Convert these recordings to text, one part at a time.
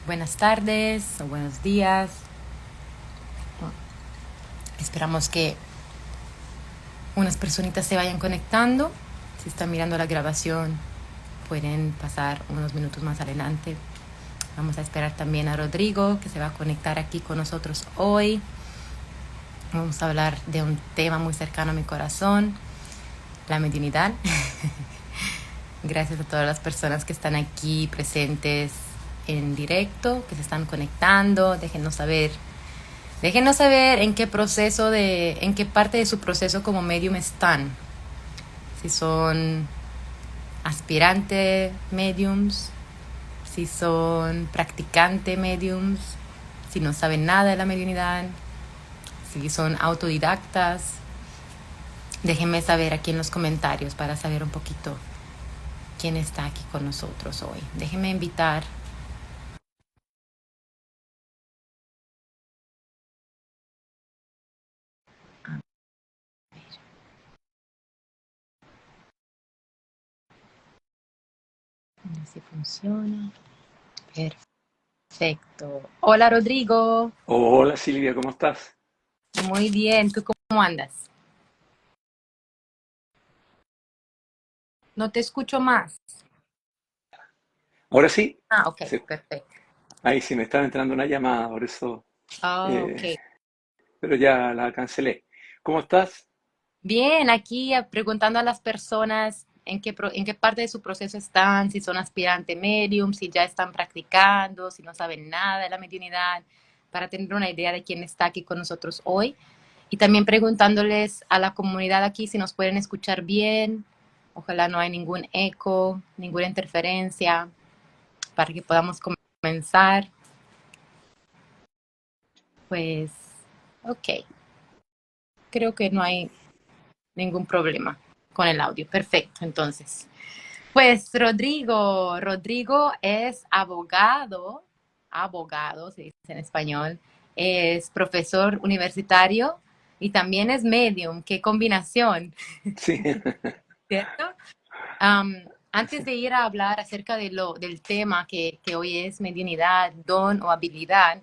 Buenas tardes o buenos días. Esperamos que unas personitas se vayan conectando. Si están mirando la grabación, pueden pasar unos minutos más adelante. Vamos a esperar también a Rodrigo, que se va a conectar aquí con nosotros hoy. Vamos a hablar de un tema muy cercano a mi corazón, la mediunidad. Gracias a todas las personas que están aquí presentes en directo, que se están conectando. Déjenos saber en qué en qué parte de su proceso como medium están. Si son aspirante mediums, si son practicante mediums, si no saben nada de la mediunidad, si son autodidactas. Déjenme saber aquí en los comentarios para saber un poquito quién está aquí con nosotros hoy. Déjenme invitar. A ver si funciona. Perfecto. Hola Rodrigo. Hola Silvia, ¿cómo estás? Muy bien. ¿Tú cómo andas? No te escucho más. Ahora sí, Ah, ok, sí, perfecto. ahí sí me estaba entrando una llamada, por eso, Ah, eh, ok. pero ya la cancelé. ¿Cómo estás? Bien, aquí preguntando a las personas en qué parte de su proceso están, si son aspirante medium, si ya están practicando, si no saben nada de la mediunidad, para tener una idea de quién está aquí con nosotros hoy. Y también preguntándoles a la comunidad aquí si nos pueden escuchar bien. Ojalá no haya ningún eco, ninguna interferencia, para que podamos comenzar. Pues, ok, creo que no hay ningún problema con el audio. Perfecto, entonces. Pues Rodrigo es abogado, se dice en español, es profesor universitario y también es medium. Qué combinación, Sí, ¿cierto? Um, sí, Antes de ir a hablar acerca del tema que hoy es mediunidad, don o habilidad,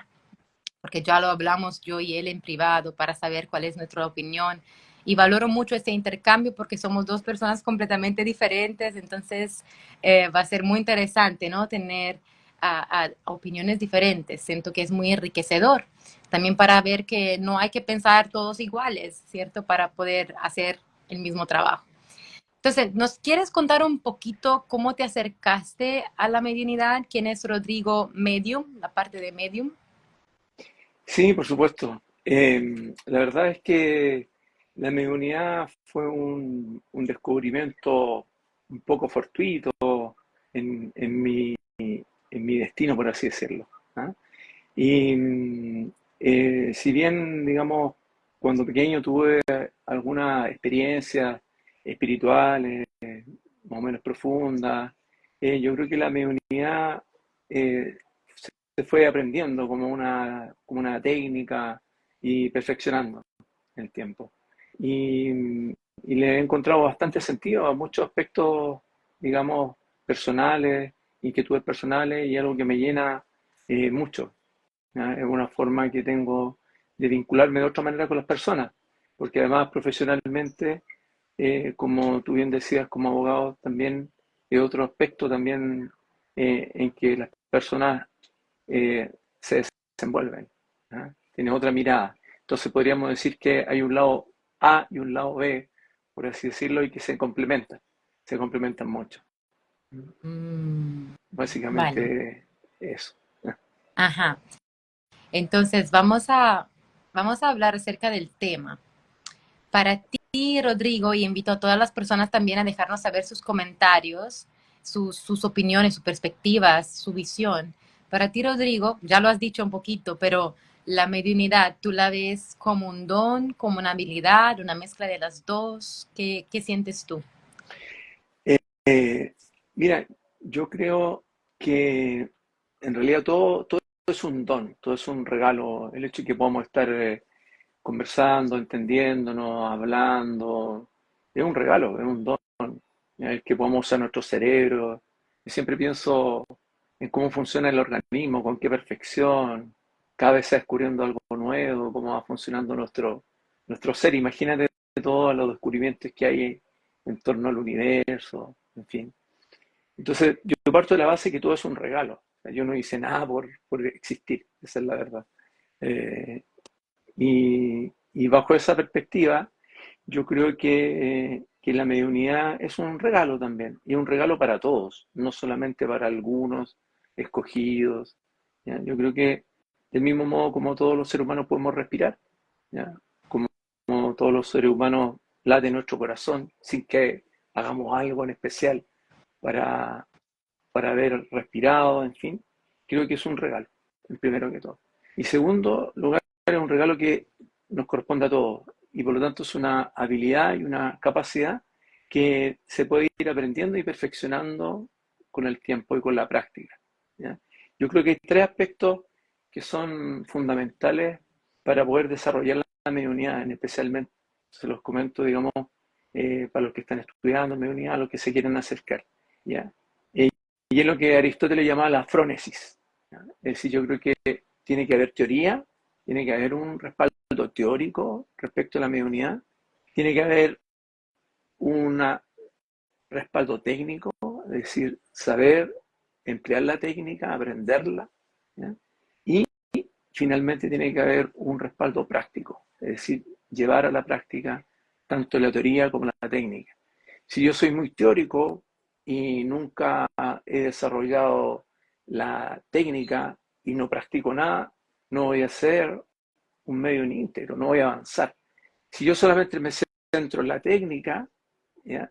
porque ya lo hablamos yo y él en privado para saber cuál es nuestra opinión. Y valoro mucho este intercambio porque somos dos personas completamente diferentes, entonces va a ser muy interesante, ¿no? Tener opiniones diferentes. Siento que es muy enriquecedor. También para ver que no hay que pensar todos iguales, ¿cierto? Para poder hacer el mismo trabajo. Entonces, ¿nos quieres contar un poquito cómo te acercaste a la mediunidad? ¿Quién es Rodrigo Medium, la parte de Medium? sí, por supuesto. La verdad es que la mediunidad fue un descubrimiento un poco fortuito en mi destino, por así decirlo. ¿Ah? Y si bien, digamos, cuando pequeño tuve algunas experiencias espirituales más o menos profundas, yo creo que la mediunidad se fue aprendiendo como una técnica y perfeccionando en el tiempo. Y, y le he encontrado bastante sentido a muchos aspectos, digamos, personales, inquietudes personales y algo que me llena mucho. ¿Ya? Es una forma que tengo de vincularme de otra manera con las personas, porque además profesionalmente, como tú bien decías, como abogado también, es otro aspecto también en que las personas se desenvuelven. ¿Ya? Tiene otra mirada. Entonces podríamos decir que hay un lado A y un lado B, por así decirlo, y que se complementan mucho. Mm, vale. Básicamente eso. Ajá. Entonces, vamos a hablar acerca del tema. Para ti, Rodrigo, y invito a todas las personas también a dejarnos saber sus comentarios, sus opiniones, sus perspectivas, su visión. Para ti, Rodrigo, ya lo has dicho un poquito, pero la mediunidad, ¿tú la ves como un don, como una habilidad, una mezcla de las dos? ¿Qué sientes tú? Eh, Mira, yo creo que en realidad todo es un don, todo es un regalo. El hecho de que podamos estar conversando, entendiéndonos, hablando, es un regalo, es un don. ¿Ya? El que podamos usar nuestro cerebro. Yo siempre pienso en cómo funciona el organismo, con qué perfección, cada vez se va descubriendo algo nuevo, cómo va funcionando nuestro ser. Imagínate todos los descubrimientos que hay en torno al universo, en fin. Entonces, yo parto de la base que todo es un regalo. O sea, yo no hice nada por existir, esa es la verdad. Eh, y bajo esa perspectiva, yo creo que la mediunidad es un regalo también, y un regalo para todos, no solamente para algunos escogidos. ¿Ya? Yo creo que del mismo modo como todos los seres humanos podemos respirar, ¿ya? Como todos los seres humanos late nuestro corazón sin que hagamos algo en especial para, para haber respirado, en fin, creo que es un regalo, el primero que todo. Y segundo lugar, es un regalo que nos corresponde a todos y por lo tanto es una habilidad y una capacidad que se puede ir aprendiendo y perfeccionando con el tiempo y con la práctica. ¿Ya? Yo creo que hay tres aspectos que son fundamentales para poder desarrollar la mediunidad, especialmente se los comento, digamos, para los que están estudiando mediunidad, a los que se quieren acercar. ¿Ya? Y es lo que Aristóteles llamaba la frónesis. ¿Ya? Es decir, yo creo que tiene que haber teoría, tiene que haber un respaldo teórico respecto a la mediunidad, tiene que haber un respaldo técnico, es decir, saber emplear la técnica, aprenderla, ¿ya? Y finalmente tiene que haber un respaldo práctico, es decir, llevar a la práctica tanto la teoría como la técnica. Si yo soy muy teórico y nunca he desarrollado la técnica y no practico nada, no voy a ser un medio íntegro, no voy a avanzar. Si yo solamente me centro en la técnica, ¿ya?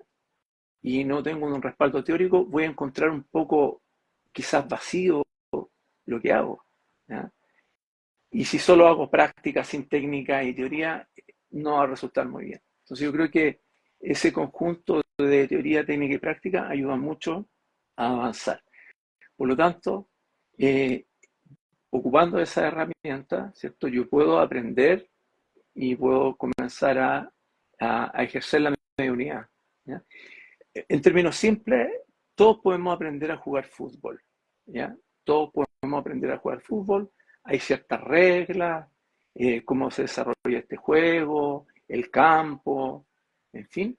Y no tengo un respaldo teórico, voy a encontrar un poco quizás vacío lo que hago. ¿Ya? Y si solo hago práctica sin técnica y teoría, no va a resultar muy bien. Entonces yo creo que ese conjunto de teoría, técnica y práctica ayuda mucho a avanzar. Por lo tanto, eh, ocupando esa herramienta, ¿cierto? Yo puedo aprender y puedo comenzar a ejercer la mediunidad. ¿Ya? En términos simples, todos podemos aprender a jugar fútbol. ¿Ya? Todos podemos aprender a jugar fútbol. Hay ciertas reglas, cómo se desarrolla este juego, el campo, en fin.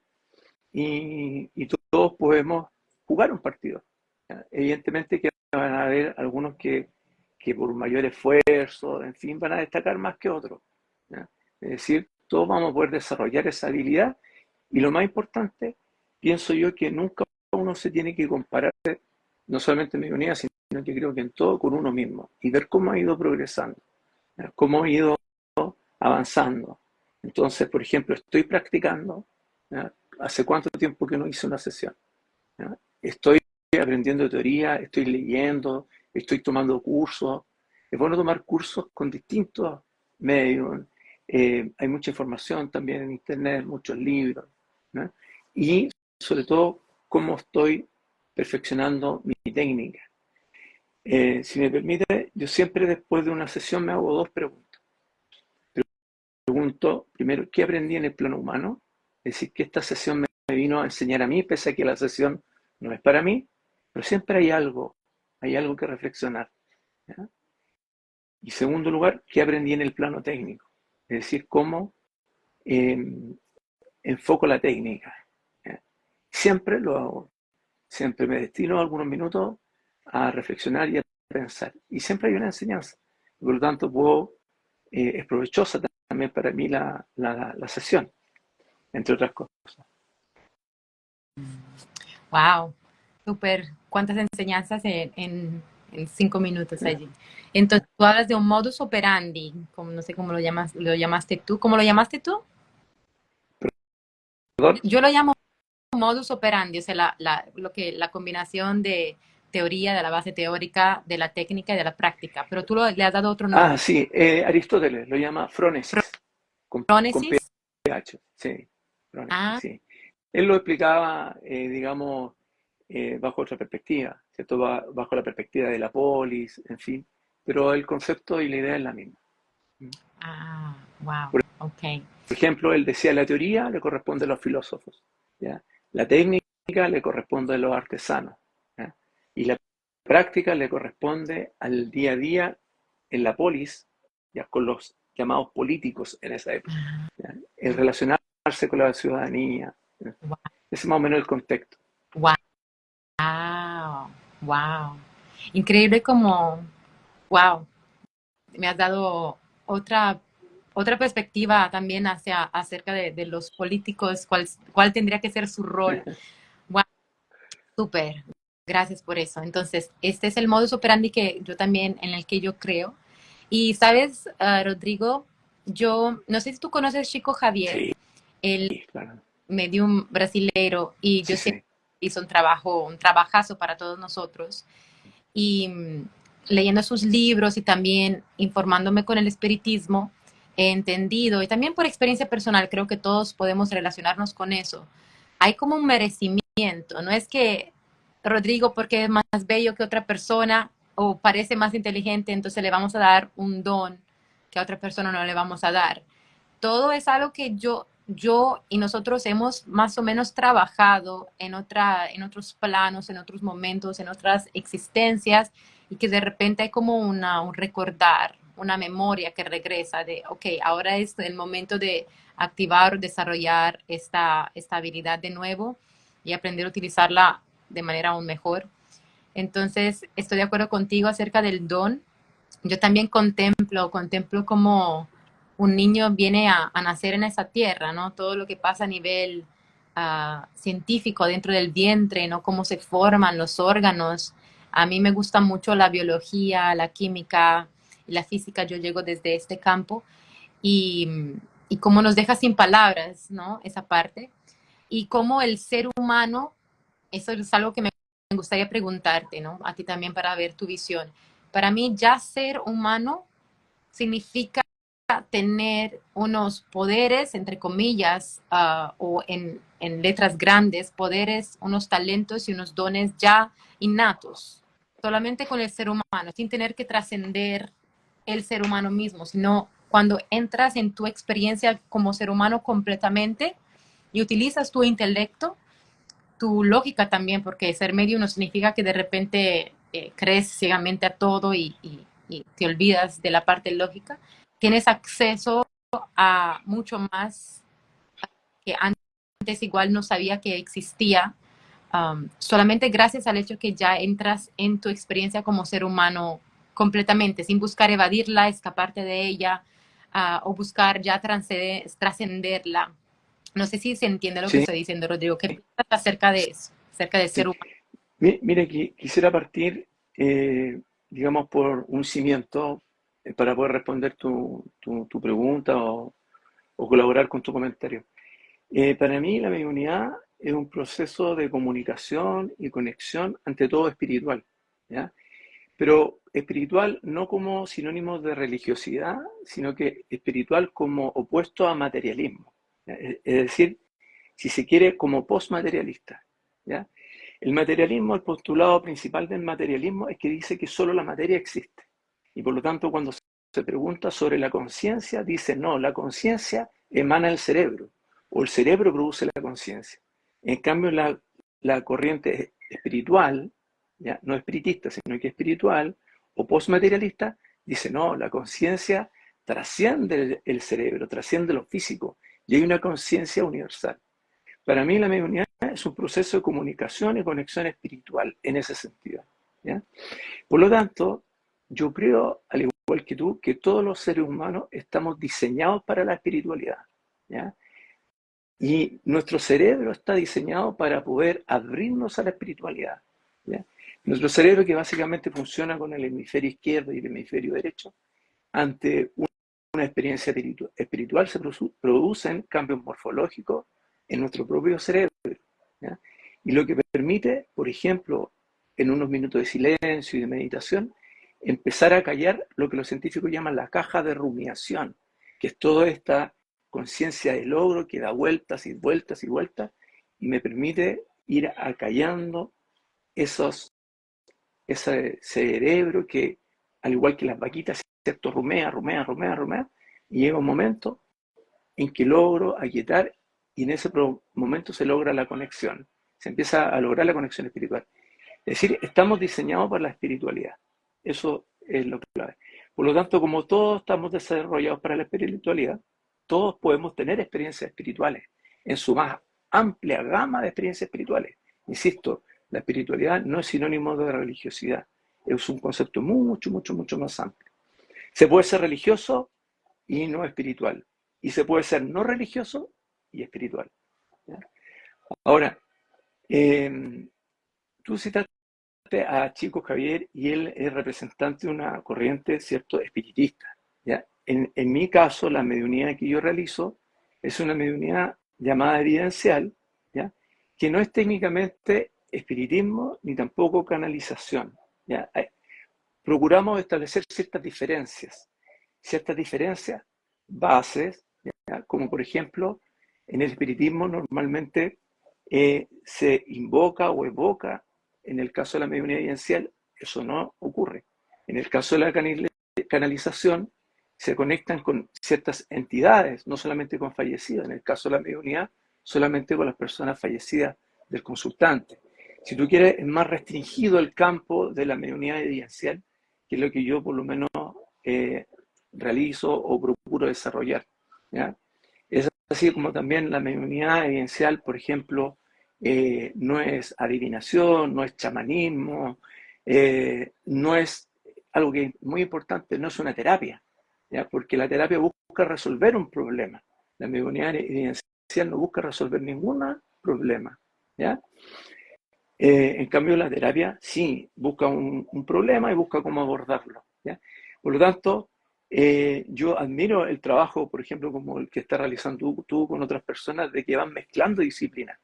Y todos podemos jugar un partido. ¿Ya? Evidentemente que van a haber algunos que por mayor esfuerzo, en fin, van a destacar más que otros. ¿Ya? Es decir, todos vamos a poder desarrollar esa habilidad y lo más importante, pienso yo que nunca uno se tiene que comparar, no solamente en mediunidad, sino que creo que en todo con uno mismo y ver cómo ha ido progresando, ¿ya? Cómo ha ido avanzando. Entonces, por ejemplo, estoy practicando, ¿ya? ¿Hace cuánto tiempo que no hice una sesión? ¿Ya? Estoy aprendiendo teoría, estoy leyendo, estoy tomando cursos. Es bueno tomar cursos con distintos medios. Hay mucha información también en internet, muchos libros. ¿No? Y sobre todo, cómo estoy perfeccionando mi técnica. Si me permite, yo siempre después de una sesión me hago dos preguntas. Pregunto primero, ¿qué aprendí en el plano humano? Es decir, que esta sesión me vino a enseñar a mí, pese a que la sesión no es para mí, pero siempre hay algo que reflexionar. ¿Ya? Y segundo lugar, ¿qué aprendí en el plano técnico? Es decir, cómo eh, enfoco la técnica. ¿Ya? Siempre lo hago, siempre me destino algunos minutos a reflexionar y a pensar. Y siempre hay una enseñanza. Por lo tanto, es provechosa también para mí la sesión, entre otras cosas. Wow, súper. ¿Cuántas enseñanzas en 5 minutos allí? Entonces, tú hablas de un modus operandi, como no sé cómo lo llamaste tú. ¿Cómo lo llamaste tú? ¿Perdón? Yo lo llamo modus operandi, o sea, la combinación de teoría, de la base teórica, de la técnica y de la práctica. Pero tú le has dado otro Ah, nombre. sí, Aristóteles lo llama frónesis, con Prónesis. PH, sí, frónesis, Ah, sí. Él lo explicaba, digamos, bajo otra perspectiva, ¿cierto? Bajo la perspectiva de la polis, en fin, pero el concepto y la idea es la misma. ah, wow, Por ok. ejemplo, él decía, la teoría le corresponde a los filósofos, ¿ya? La técnica le corresponde a los artesanos, ¿ya? Y la práctica le corresponde al día a día en la polis, ya con los llamados políticos en esa época, ¿ya? El relacionarse con la ciudadanía. ¿Ya? Ese es más o menos el contexto. Wow, wow, wow. Increíble como, wow, me has dado otra, otra perspectiva también hacia, acerca de los políticos, cuál tendría que ser su rol. Wow, súper. Gracias por eso. Entonces, este es el modus operandi que yo también, en el que yo creo. Y sabes, Rodrigo, yo no sé si tú conoces Chico Javier, Sí, el claro. medium brasilero, y Sí, yo sé sí. que hizo un trabajazo para todos nosotros. Y leyendo sus libros y también informándome con el espiritismo, he entendido, y también por experiencia personal, creo que todos podemos relacionarnos con eso. Hay como un merecimiento, no es que Rodrigo, porque es más bello que otra persona o parece más inteligente, entonces le vamos a dar un don que a otra persona no le vamos a dar. Todo es algo que yo y nosotros hemos más o menos trabajado en otros planos, en otros momentos, en otras existencias, y que de repente hay como un recordar, una memoria que regresa de, ok, ahora es el momento de activar o desarrollar esta habilidad de nuevo y aprender a utilizarla de manera aún mejor. Entonces, estoy de acuerdo contigo acerca del don. Yo también contemplo como un niño viene a nacer en esa tierra, ¿no? Todo lo que pasa a nivel científico dentro del vientre, ¿no? Cómo se forman los órganos. A mí me gusta mucho la biología, la química y la física. Yo llego desde este campo y, y cómo nos deja sin palabras, ¿no? Esa parte. Y cómo el ser humano, eso es algo que me gustaría preguntarte, ¿no? A ti también para ver tu visión. Para mí, ya ser humano significa tener unos poderes, entre comillas, o en letras grandes, poderes, unos talentos y unos dones ya innatos, solamente con el ser humano, sin tener que trascender el ser humano mismo, sino cuando entras en tu experiencia como ser humano completamente y utilizas tu intelecto, tu lógica también, porque ser medio no significa que de repente crees ciegamente a todo y te olvidas de la parte lógica. Tienes acceso a mucho más que antes igual no sabía que existía, solamente gracias al hecho que ya entras en tu experiencia como ser humano completamente, sin buscar evadirla, escaparte de ella, o buscar ya trascenderla. No sé si se entiende lo que Sí. estoy diciendo, Rodrigo. ¿Qué piensas acerca de eso? Acerca de Sí. ser humano. Mire, quisiera partir, digamos, por un cimiento para poder responder tu pregunta o colaborar con tu comentario. Para mí, la mediunidad es un proceso de comunicación y conexión, ante todo espiritual, ¿ya? Pero espiritual no como sinónimo de religiosidad, sino que espiritual como opuesto a materialismo, ¿ya? Es decir, si se quiere, como postmaterialista, ¿ya? El materialismo, el postulado principal del materialismo es que dice que solo la materia existe. Y por lo tanto, cuando se pregunta sobre la conciencia, dice, no, la conciencia emana del cerebro, o el cerebro produce la conciencia. En cambio, la corriente espiritual, ¿ya? No espiritista, sino que espiritual, o postmaterialista, dice, no, la conciencia trasciende el cerebro, trasciende lo físico, y hay una conciencia universal. Para mí la mediunidad es un proceso de comunicación y conexión espiritual en ese sentido, ¿ya? Por lo tanto, yo creo, al igual que tú, que todos los seres humanos estamos diseñados para la espiritualidad, ¿ya? Y nuestro cerebro está diseñado para poder abrirnos a la espiritualidad, ¿ya? Nuestro cerebro, que básicamente funciona con el hemisferio izquierdo y el hemisferio derecho, ante una experiencia espiritual se producen cambios morfológicos en nuestro propio cerebro, ¿ya? Y lo que permite, por ejemplo, en unos minutos de silencio y de meditación, empezar a callar lo que los científicos llaman la caja de rumiación, que es toda esta conciencia de logro que da vueltas y vueltas y vueltas y me permite ir acallando esos, ese cerebro que, al igual que las vaquitas, ¿cierto? Rumea, rumea, rumea, rumea, y llega un momento en que logro aquietar y en ese momento se logra la conexión, se empieza a lograr la conexión espiritual. Es decir, estamos diseñados para la espiritualidad. Eso es lo clave. Por lo tanto, como todos estamos desarrollados para la espiritualidad, todos podemos tener experiencias espirituales en su más amplia gama de experiencias espirituales. Insisto, la espiritualidad no es sinónimo de religiosidad. Es un concepto mucho, mucho, mucho más amplio. Se puede ser religioso y no espiritual. Y se puede ser no religioso y espiritual. ¿Ya? Ahora, tú citaste a Chico Javier y él es representante de una corriente, ¿cierto?, espiritista. ¿Ya? En mi caso, la mediunidad que yo realizo es una mediunidad llamada evidencial, ¿ya?, que no es técnicamente espiritismo ni tampoco canalización. ¿Ya? Procuramos establecer ciertas diferencias bases, ¿ya?, como por ejemplo, en el espiritismo normalmente se invoca o evoca. En el caso de la mediunidad evidencial, eso no ocurre. En el caso de la canalización, se conectan con ciertas entidades, no solamente con fallecidos. En el caso de la mediunidad, solamente con las personas fallecidas del consultante. Si tú quieres, es más restringido el campo de la mediunidad evidencial, que es lo que yo por lo menos realizo o procuro desarrollar. ¿Ya? Es así como también la mediunidad evidencial, por ejemplo, no es adivinación, no es chamanismo, no es algo que es muy importante, no es una terapia, ¿ya? Porque la terapia busca resolver un problema. La mediunidad evidencial no busca resolver ningún problema, ¿ya? En cambio, la terapia sí busca un problema y busca cómo abordarlo, ¿ya? Por lo tanto, yo admiro el trabajo, por ejemplo, como el que está realizando tú con otras personas, de que van mezclando disciplinas,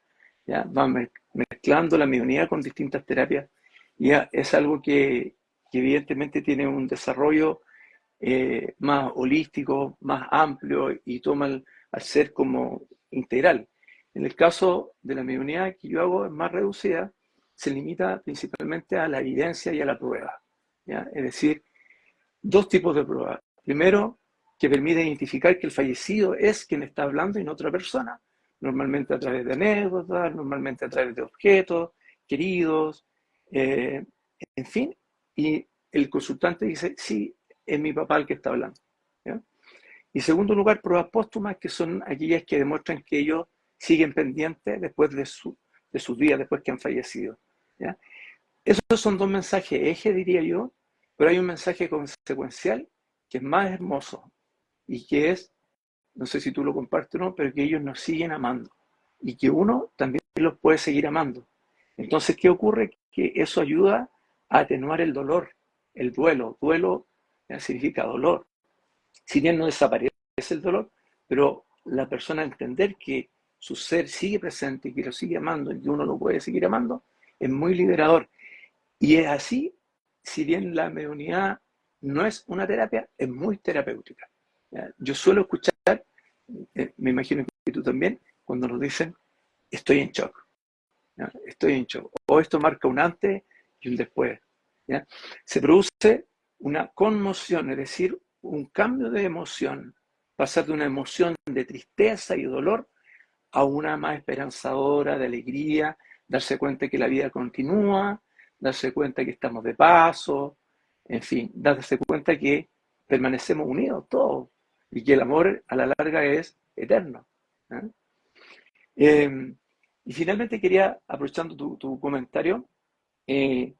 ¿ya? Van mezclando la mediunidad con distintas terapias, y es algo que evidentemente tiene un desarrollo más holístico, más amplio, y toma al ser como integral. En el caso de la mediunidad que yo hago es más reducida, se limita principalmente a la evidencia y a la prueba, ¿ya? Es decir, dos tipos de pruebas. Primero, que permite identificar que el fallecido es quien está hablando y no otra persona, normalmente a través de anécdotas, normalmente a través de objetos queridos, eh, en fin, y el consultante dice, sí, es mi papá el que está hablando, ¿ya? Y segundo lugar, pruebas póstumas, que son aquellas que demuestran que ellos siguen pendientes después de sus días, después que han fallecido, ¿ya? Esos son dos mensajes eje, diría yo, pero hay un mensaje consecuencial que es más hermoso y que es, no sé si tú lo compartes o no, pero que ellos nos siguen amando y que uno también los puede seguir amando. Entonces, ¿qué ocurre? Que eso ayuda a atenuar el dolor, el duelo. Duelo significa dolor. Si bien no desaparece el dolor, pero la persona entender que su ser sigue presente y que lo sigue amando y que uno lo puede seguir amando, es muy liberador. Y es así, si bien la mediunidad no es una terapia, es muy terapéutica. ¿Ya? Yo suelo escuchar, me imagino que tú también, cuando nos dicen, estoy en shock, ¿ya? Estoy en shock. O esto marca un antes y un después, ¿ya? Se produce una conmoción, es decir, un cambio de emoción, pasar de una emoción de tristeza y dolor a una más esperanzadora, de alegría, darse cuenta que la vida continúa, darse cuenta que estamos de paso, en fin, darse cuenta que permanecemos unidos todos y que el amor a la larga es eterno, ¿eh? Y finalmente quería, aprovechando tu comentario, eh,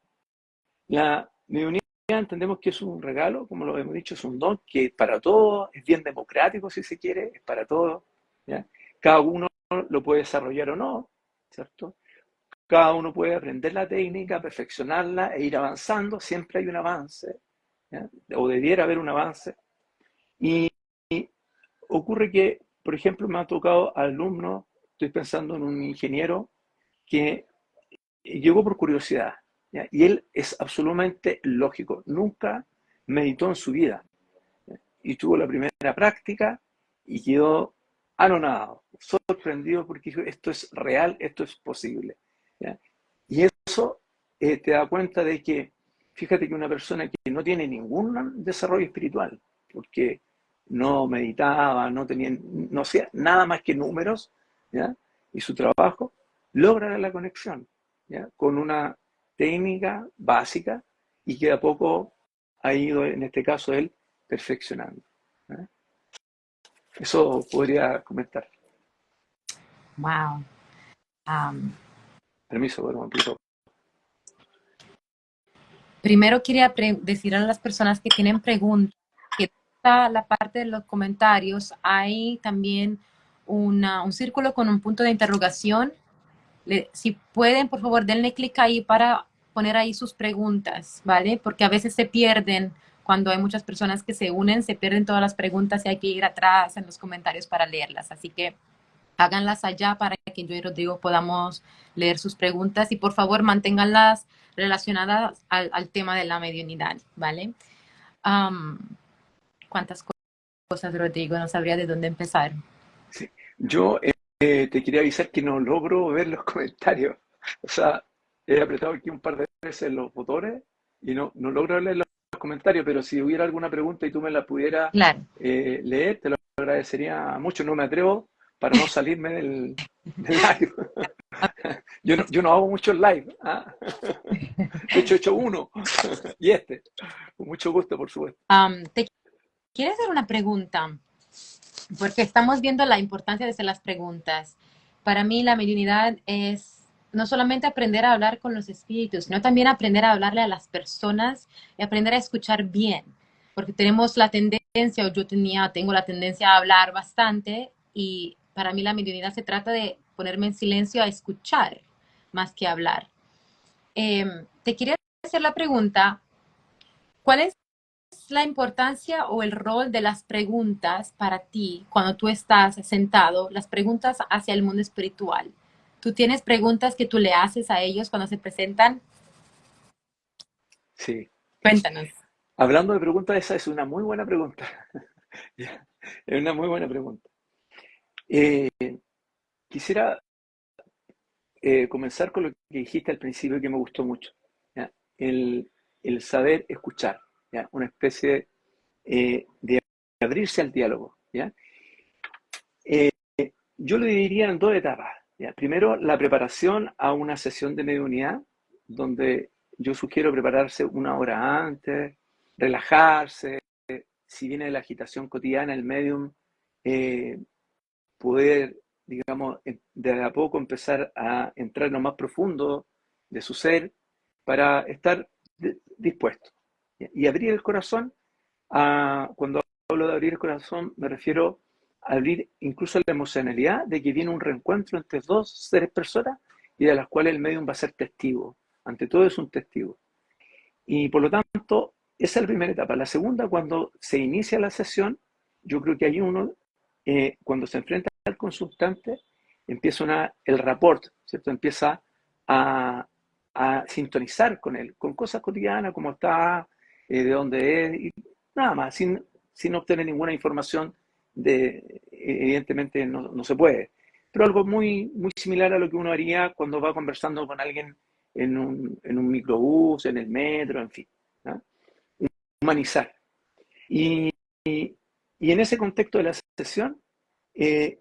la mediunidad entendemos que es un regalo, como lo hemos dicho, es un don que para todos es bien democrático, si se quiere, es para todos, ¿ya? Cada uno lo puede desarrollar o no, ¿cierto? Cada uno puede aprender la técnica, perfeccionarla e ir avanzando, siempre hay un avance, ¿ya? O debiera haber un avance. Y ocurre que, por ejemplo, me ha tocado alumnos, estoy pensando en un ingeniero que llegó por curiosidad, ¿ya? Y él es absolutamente lógico, nunca meditó en su vida, ¿ya? Y tuvo la primera práctica y quedó anonadado, sorprendido porque dijo, esto es real, esto es posible, ¿ya? Y eso te da cuenta de que, fíjate que una persona que no tiene ningún desarrollo espiritual, porque no meditaba, no tenía, no hacía nada más que números, ¿ya? Y su trabajo, logra la conexión, ¿ya? Con una técnica básica y que de a poco ha ido, en este caso, él perfeccionando. ¿Eh? Eso podría comentar. Wow. Am, Permiso, bueno, un poquito. Primero quería decir a las personas que tienen preguntas que está la parte de los comentarios hay también un círculo con un punto de interrogación. Si pueden, por favor, denle clic ahí para poner ahí sus preguntas, ¿vale? Porque a veces se pierden cuando hay muchas personas que se unen, se pierden todas las preguntas y hay que ir atrás en los comentarios para leerlas. Así que háganlas allá para que yo y Rodrigo podamos leer sus preguntas y por favor manténganlas relacionadas al tema de la mediunidad, ¿vale? Um, ¿Cuántas cosas, Rodrigo? No sabría de dónde empezar. Sí. Yo te quería avisar que no logro ver los comentarios. O sea, he apretado aquí un par de veces los botones y no logro leer los comentarios, pero si hubiera alguna pregunta y tú me la pudieras Claro. leer, te lo agradecería mucho. No me atrevo para no salirme del live. Yo no hago muchos live. ¿Ah? De hecho, he hecho uno y este. Con mucho gusto, por supuesto. ¿Te quieres hacer una pregunta? Porque estamos viendo la importancia de hacer las preguntas. Para mí la mediunidad es no solamente aprender a hablar con los espíritus, sino también aprender a hablarle a las personas y aprender a escuchar bien, porque tenemos la tendencia, o tengo la tendencia a hablar bastante y para mí la mediunidad se trata de ponerme en silencio a escuchar más que hablar. Te quería hacer la pregunta, ¿cuál es la importancia o el rol de las preguntas para ti cuando tú estás sentado, las preguntas hacia el mundo espiritual? ¿Tú tienes preguntas que tú le haces a ellos cuando se presentan? Sí. Cuéntanos. Hablando de preguntas, esa es una muy buena pregunta. Es una muy buena pregunta. Eh, Quisiera comenzar con lo que dijiste al principio que me gustó mucho. ¿Ya? El saber escuchar, ¿ya? Una especie de abrirse al diálogo. ¿Ya? Eh, yo lo dividiría en dos etapas. ¿Ya? Primero, la preparación a una sesión de mediunidad, donde yo sugiero prepararse una hora antes, relajarse, si viene de la agitación cotidiana, el medium, eh, poder, digamos, de a poco empezar a entrar en lo más profundo de su ser para estar dispuesto. Y abrir el corazón, cuando hablo de abrir el corazón, me refiero a abrir incluso la emocionalidad de que viene un reencuentro entre dos seres personas y de las cuales el medium va a ser testigo. Ante todo es un testigo. Y por lo tanto, esa es la primera etapa. La segunda, cuando se inicia la sesión, yo creo que hay uno, cuando se enfrenta al consultante, empieza el rapport, ¿cierto? Empieza a, a sintonizar con él, con cosas cotidianas, como está, de dónde es, y nada más, sin obtener ninguna información evidentemente no se puede, pero algo muy similar a lo que uno haría cuando va conversando con alguien en un microbús, en el metro, en fin, ¿no? Humanizar. Y, y en ese contexto de la sesión, eh,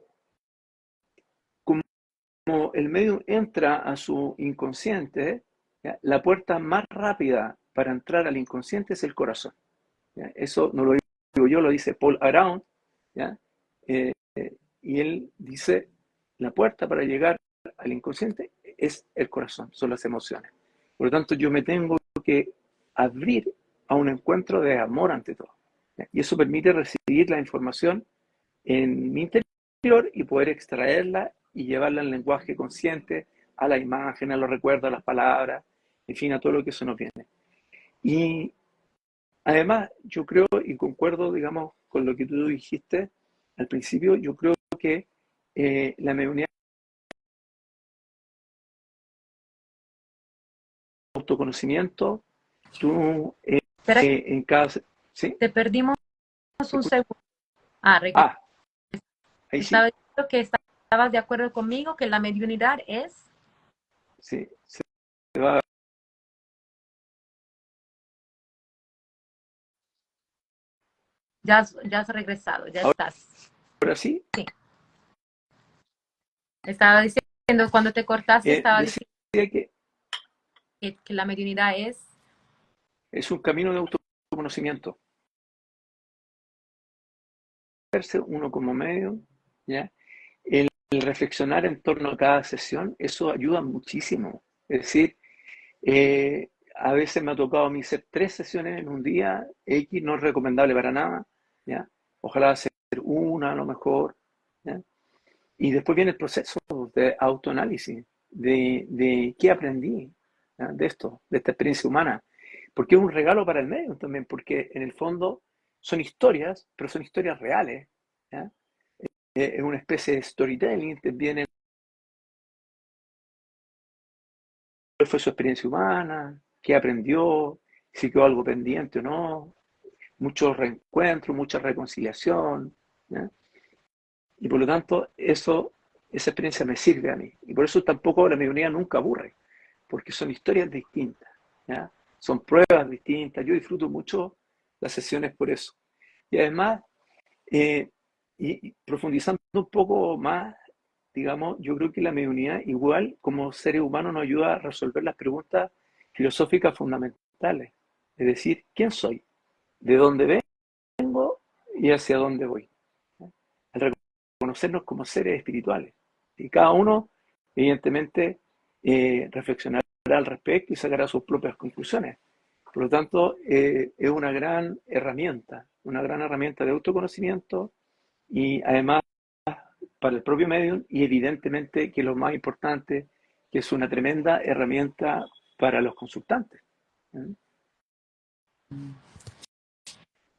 como el medio entra a su inconsciente, ¿ya? La puerta más rápida para entrar al inconsciente es el corazón. ¿Ya? Eso no lo digo yo, lo dice Paul Around, ¿ya? Eh, y él dice, la puerta para llegar al inconsciente es el corazón, son las emociones. Por lo tanto, yo me tengo que abrir a un encuentro de amor ante todo. ¿Ya? Y eso permite recibir la información en mi interior y poder extraerla y llevarla al lenguaje consciente, a la imagen, a los recuerdos, a las palabras, en fin, a todo lo que eso nos viene. Y además, yo creo y concuerdo, digamos, con lo que tú dijiste al principio, yo creo que la mediunidad es autoconocimiento, tú Espera, en cada... ¿Sí? te perdimos ¿Me un escuchas? segundo. Ah, regresé. Ah, ahí Estaba sí, diciendo que estabas de acuerdo conmigo que la mediunidad es... sí, se va. Ya has regresado, ya Ahora estás. sí, Sí. Estaba diciendo, cuando te cortaste, estaba decía diciendo que que la mediunidad es? Es un camino de autoconocimiento. Verse uno como medio, ¿ya? El reflexionar en torno a cada sesión, eso ayuda muchísimo. Es decir, a veces me ha tocado a mí hacer 3 sesiones en un día, X no es recomendable para nada, ¿ya? Ojalá hacer una a lo mejor, ¿ya? Y después viene el proceso de autoanálisis, de qué aprendí, ¿ya? De esto, de esta experiencia humana. Porque es un regalo para el medio también, porque en el fondo son historias, pero son historias reales, ¿ya? Es una especie de storytelling, viene cuál fue su experiencia humana, qué aprendió, si quedó algo pendiente o no, muchos reencuentros, mucha reconciliación, ¿ya? Y por lo tanto, esa experiencia me sirve a mí. Y por eso tampoco la mediunidad nunca aburre, porque son historias distintas, ¿ya? Son pruebas distintas. Yo disfruto mucho las sesiones por eso. Y además, eh, y profundizando un poco más, digamos, yo creo que la mediunidad igual como seres humanos nos ayuda a resolver las preguntas filosóficas fundamentales. Es decir, ¿quién soy? ¿De dónde vengo? ¿Y hacia dónde voy? Al reconocernos como seres espirituales. Y cada uno, evidentemente, reflexionará al respecto y sacará sus propias conclusiones. Por lo tanto, es una gran herramienta de autoconocimiento y además para el propio medium y evidentemente que lo más importante, que es una tremenda herramienta para los consultantes. ¿Eh?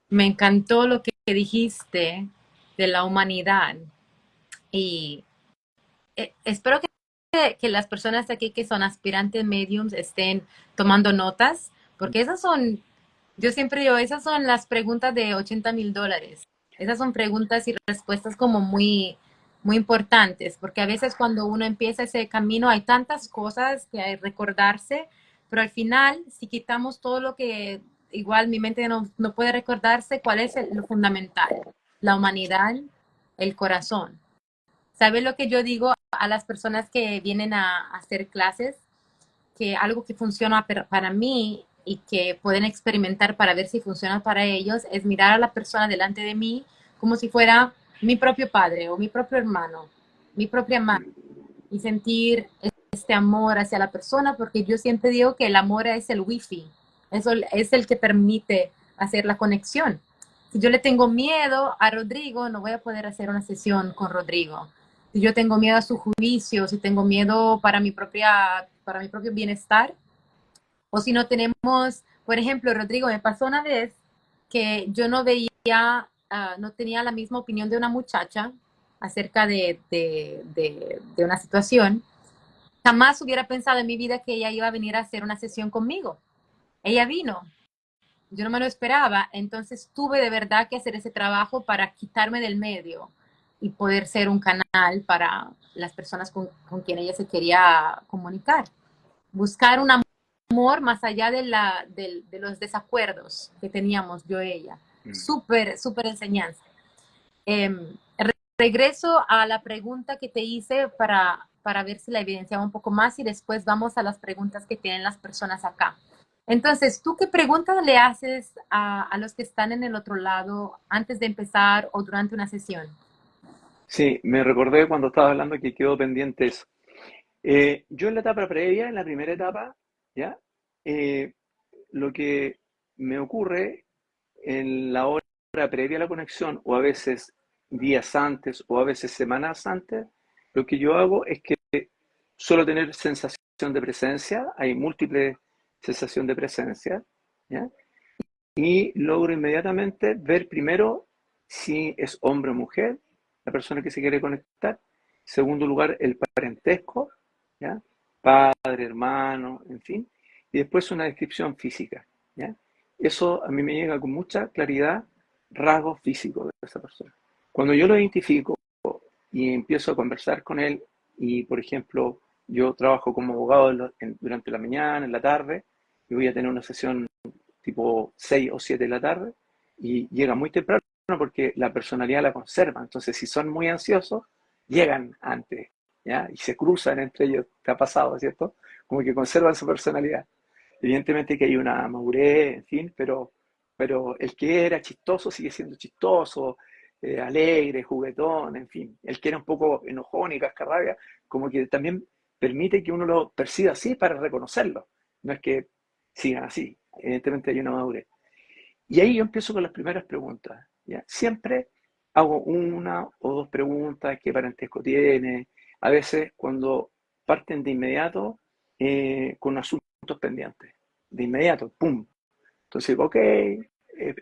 Me encantó lo que dijiste de la humanidad y espero que las personas aquí que son aspirantes mediums estén tomando notas, porque esas son, yo siempre digo, esas son las preguntas de $80,000. Esas son preguntas y respuestas como muy, muy importantes, porque a veces cuando uno empieza ese camino hay tantas cosas que hay que recordarse, pero al final, si quitamos todo lo que igual mi mente no puede recordarse, ¿cuál es lo fundamental? La humanidad, el corazón. ¿Sabes lo que yo digo a las personas que vienen a hacer clases? Que algo que funciona para mí y que pueden experimentar para ver si funciona para ellos es mirar a la persona delante de mí como si fuera mi propio padre o mi propio hermano, mi propia madre y sentir este amor hacia la persona porque yo siempre digo que el amor es el wifi, eso es el que permite hacer la conexión. Si yo le tengo miedo a Rodrigo, no voy a poder hacer una sesión con Rodrigo. Si yo tengo miedo a su juicio, si tengo miedo para mi propio bienestar, o si no tenemos, por ejemplo, Rodrigo, me pasó una vez que yo no veía, no tenía la misma opinión de una muchacha acerca de una situación. Jamás hubiera pensado en mi vida que ella iba a venir a hacer una sesión conmigo. Ella vino, yo no me lo esperaba, entonces tuve de verdad que hacer ese trabajo para quitarme del medio y poder ser un canal para las personas con quien ella se quería comunicar. Buscar un amor más allá de los desacuerdos que teníamos yo y ella. Mm. Súper, súper enseñanza. Eh, regreso a la pregunta que te hice para ver si la evidenciaba un poco más y después vamos a las preguntas que tienen las personas acá. Entonces, ¿tú qué preguntas le haces a los que están en el otro lado antes de empezar o durante una sesión? Sí, me recordé cuando estaba hablando que quedó pendiente eso. Yo en la etapa previa, en la primera etapa, ¿ya? Eh, lo que me ocurre en la hora previa a la conexión, o a veces días antes, o a veces semanas antes, lo que yo hago es que suelo tener sensación de presencia, hay múltiples sensaciones de presencia, ¿ya? Y logro inmediatamente ver primero si es hombre o mujer, la persona que se quiere conectar. Segundo lugar, el parentesco, ¿ya? Padre, hermano, en fin. Y después una descripción física, ¿ya? Eso a mí me llega con mucha claridad rasgos físicos de esa persona. Cuando yo lo identifico y empiezo a conversar con él, y por ejemplo, yo trabajo como abogado durante la mañana, en la tarde, y voy a tener una sesión tipo 6 o 7 de la tarde, y llega muy temprano porque la personalidad la conserva. Entonces, si son muy ansiosos, llegan antes, ¿ya? Y se cruzan entre ellos. ¿Te ha pasado, cierto? Como que conservan su personalidad. Evidentemente que hay una madurez, en fin, pero el que era chistoso sigue siendo chistoso, alegre, juguetón, en fin. El que era un poco enojón y cascarrabia, como que también permite que uno lo perciba así para reconocerlo. No es que sigan así, evidentemente hay una madurez. Y ahí yo empiezo con las primeras preguntas, ¿ya? Siempre hago una o dos preguntas, qué parentesco tiene, a veces cuando parten de inmediato con asuntos pendientes, de inmediato, ¡pum! Entonces digo, ok,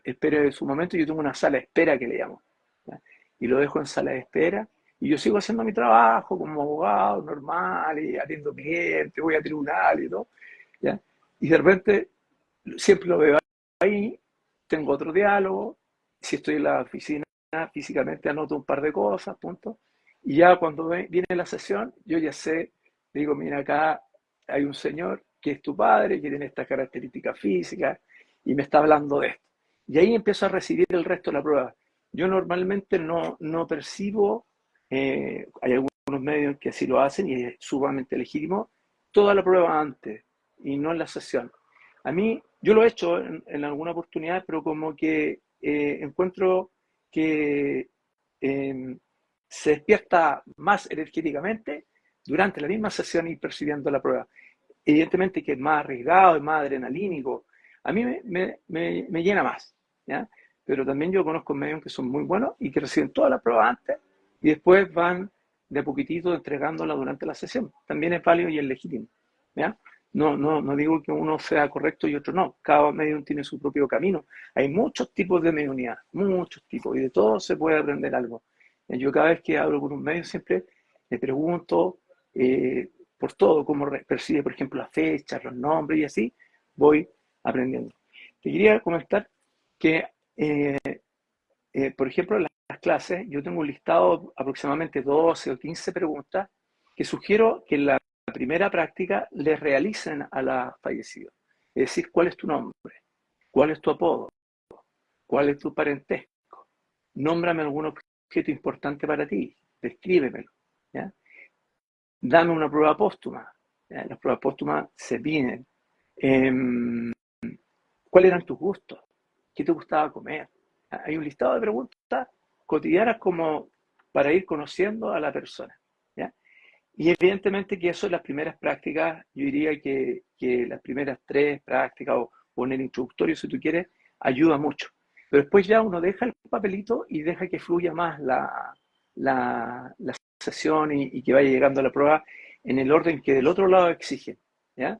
espere su momento, yo tengo una sala de espera que le llamo, ¿ya? Y lo dejo en sala de espera y yo sigo haciendo mi trabajo como abogado normal y atiendo clientes, voy a tribunal y todo, ¿ya? Y de repente siempre lo veo ahí, tengo otro diálogo, si estoy en la oficina físicamente anoto un par de cosas, punto, y ya cuando viene la sesión, yo ya sé, digo, mira, acá hay un señor que es tu padre, que tiene estas características físicas, y me está hablando de esto. Y ahí empiezo a recibir el resto de la prueba. Yo normalmente no percibo, hay algunos medios que así lo hacen y es sumamente legítimo, toda la prueba antes y no en la sesión. A mí, yo lo he hecho en alguna oportunidad, pero como que encuentro que eh, se despierta más energéticamente durante la misma sesión y percibiendo la prueba. Evidentemente que es más arriesgado, es más adrenalínico. A mí me llena más, ¿ya? Pero también yo conozco medios que son muy buenos y que reciben toda la prueba antes y después van de a poquitito entregándola durante la sesión. También es válido y es legítimo, ¿ya? No digo que uno sea correcto y otro no. Cada medium tiene su propio camino. Hay muchos tipos de mediunidad, muchos tipos, y de todos se puede aprender algo. Yo cada vez que hablo con un medio siempre le pregunto por todo, cómo percibe, por ejemplo, las fechas, los nombres y así, voy aprendiendo. Te quería comentar que, por ejemplo, en las clases yo tengo un listado aproximadamente 12 o 15 preguntas que sugiero que en la primera práctica les realicen a la fallecida. Es decir, ¿cuál es tu nombre? ¿Cuál es tu apodo? ¿Cuál es tu parentesco? Nómbrame algún objeto importante para ti, descríbemelo, ¿ya? Dame una prueba póstuma, ¿ya? Las pruebas póstumas se piden. Eh, ¿Cuáles eran tus gustos? ¿Qué te gustaba comer? Hay un listado de preguntas cotidianas como para ir conociendo a la persona, ¿ya? Y evidentemente que eso en las primeras prácticas, yo diría que las primeras tres prácticas o en el introductorio, si tú quieres, ayuda mucho. Pero después ya uno deja el papelito y deja que fluya más la sesión y que vaya llegando a la prueba en el orden que del otro lado exigen, ¿ya?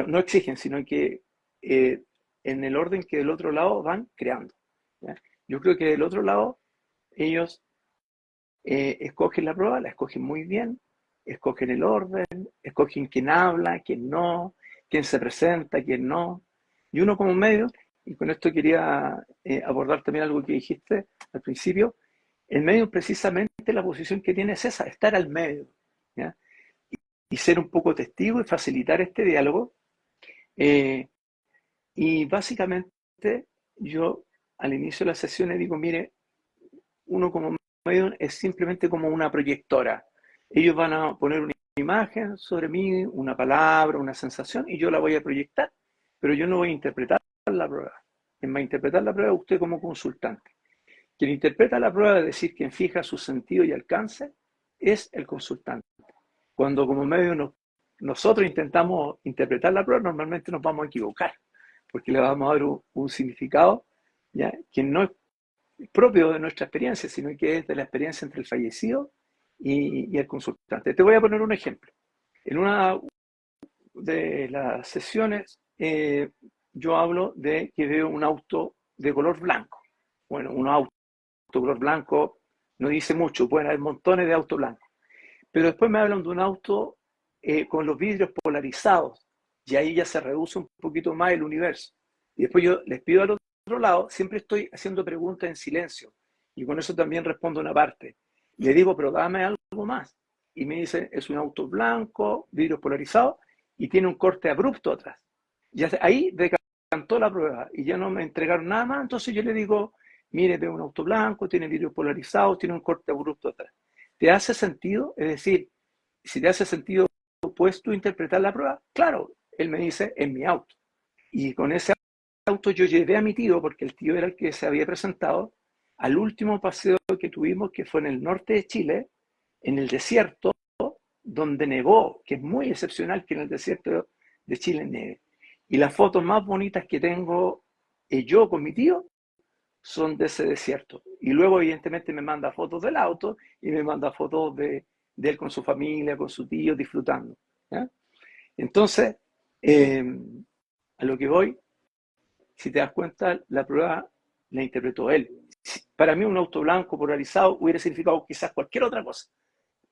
No exigen, sino que eh, en el orden que del otro lado van creando, ¿ya? Yo creo que del otro lado ellos escogen la prueba, la escogen muy bien, escogen el orden, escogen quién habla, quién no, quién se presenta, quién no. Y uno como medio, y con esto quería abordar también algo que dijiste al principio, el medio precisamente la posición que tiene es esa, estar al medio, ¿ya? Y ser un poco testigo y facilitar este diálogo. eh, y básicamente yo al inicio de las sesiones digo, mire, uno como medio es simplemente como una proyectora. Ellos van a poner una imagen sobre mí, una palabra, una sensación, y yo la voy a proyectar, pero yo no voy a interpretar la prueba. Quien va a interpretar la prueba es usted como consultante. Quien interpreta la prueba, es decir, quien fija su sentido y alcance, es el consultante. Cuando como medio nosotros intentamos interpretar la prueba, normalmente nos vamos a equivocar, porque le vamos a dar un significado, ¿ya? Que no es propio de nuestra experiencia, sino que es de la experiencia entre el fallecido y el consultante. Te voy a poner un ejemplo. En una de las sesiones yo hablo de que veo un auto de color blanco. Bueno, un auto de color blanco no dice mucho, pueden haber montones de autos blancos. Pero después me hablan de un auto con los vidrios polarizados y ahí ya se reduce un poquito más el universo. Y después yo les pido al otro lado, siempre estoy haciendo preguntas en silencio y con eso también respondo una parte. Le digo, pero dame algo más. Y me dice, es un auto blanco, vidrios polarizados y tiene un corte abrupto atrás. Y ahí decantó la prueba y ya no me entregaron nada más, entonces yo le digo, mire, veo un auto blanco, tiene vidrios polarizados, tiene un corte abrupto atrás. ¿Te hace sentido? Es decir, si te hace sentido, ¿puedes tú interpretar la prueba? Claro, él me dice, en mi auto. Y con ese auto yo llevé a mi tío, porque el tío era el que se había presentado, al último paseo que tuvimos, que fue en el norte de Chile, en el desierto, donde nevó, que es muy excepcional que en el desierto de Chile neve. Y las fotos más bonitas que tengo yo con mi tío son de ese desierto. Y luego, evidentemente, me manda fotos del auto y me manda fotos de él con su familia, con su tío, disfrutando. ¿Ya? Entonces, eh, a lo que voy, si te das cuenta, la prueba la interpretó él. Para mí, un auto blanco polarizado hubiera significado quizás cualquier otra cosa.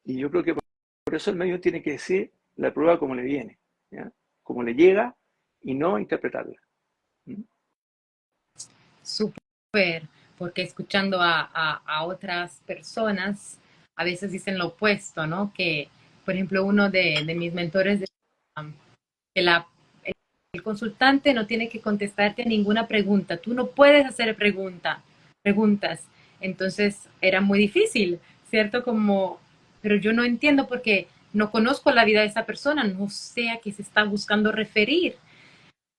Y yo creo que por eso el medio tiene que decir la prueba como le viene, ¿ya? Como le llega y no interpretarla. ¿Mm? Súper, porque escuchando a otras personas, a veces dicen lo opuesto, ¿no? Que, por ejemplo, uno de mis mentores decía que el consultante no tiene que contestarte a ninguna pregunta, tú no puedes hacer preguntas. Entonces era muy difícil, ¿cierto? Como, pero yo no entiendo porque no conozco la vida de esa persona, no sé a qué se está buscando referir.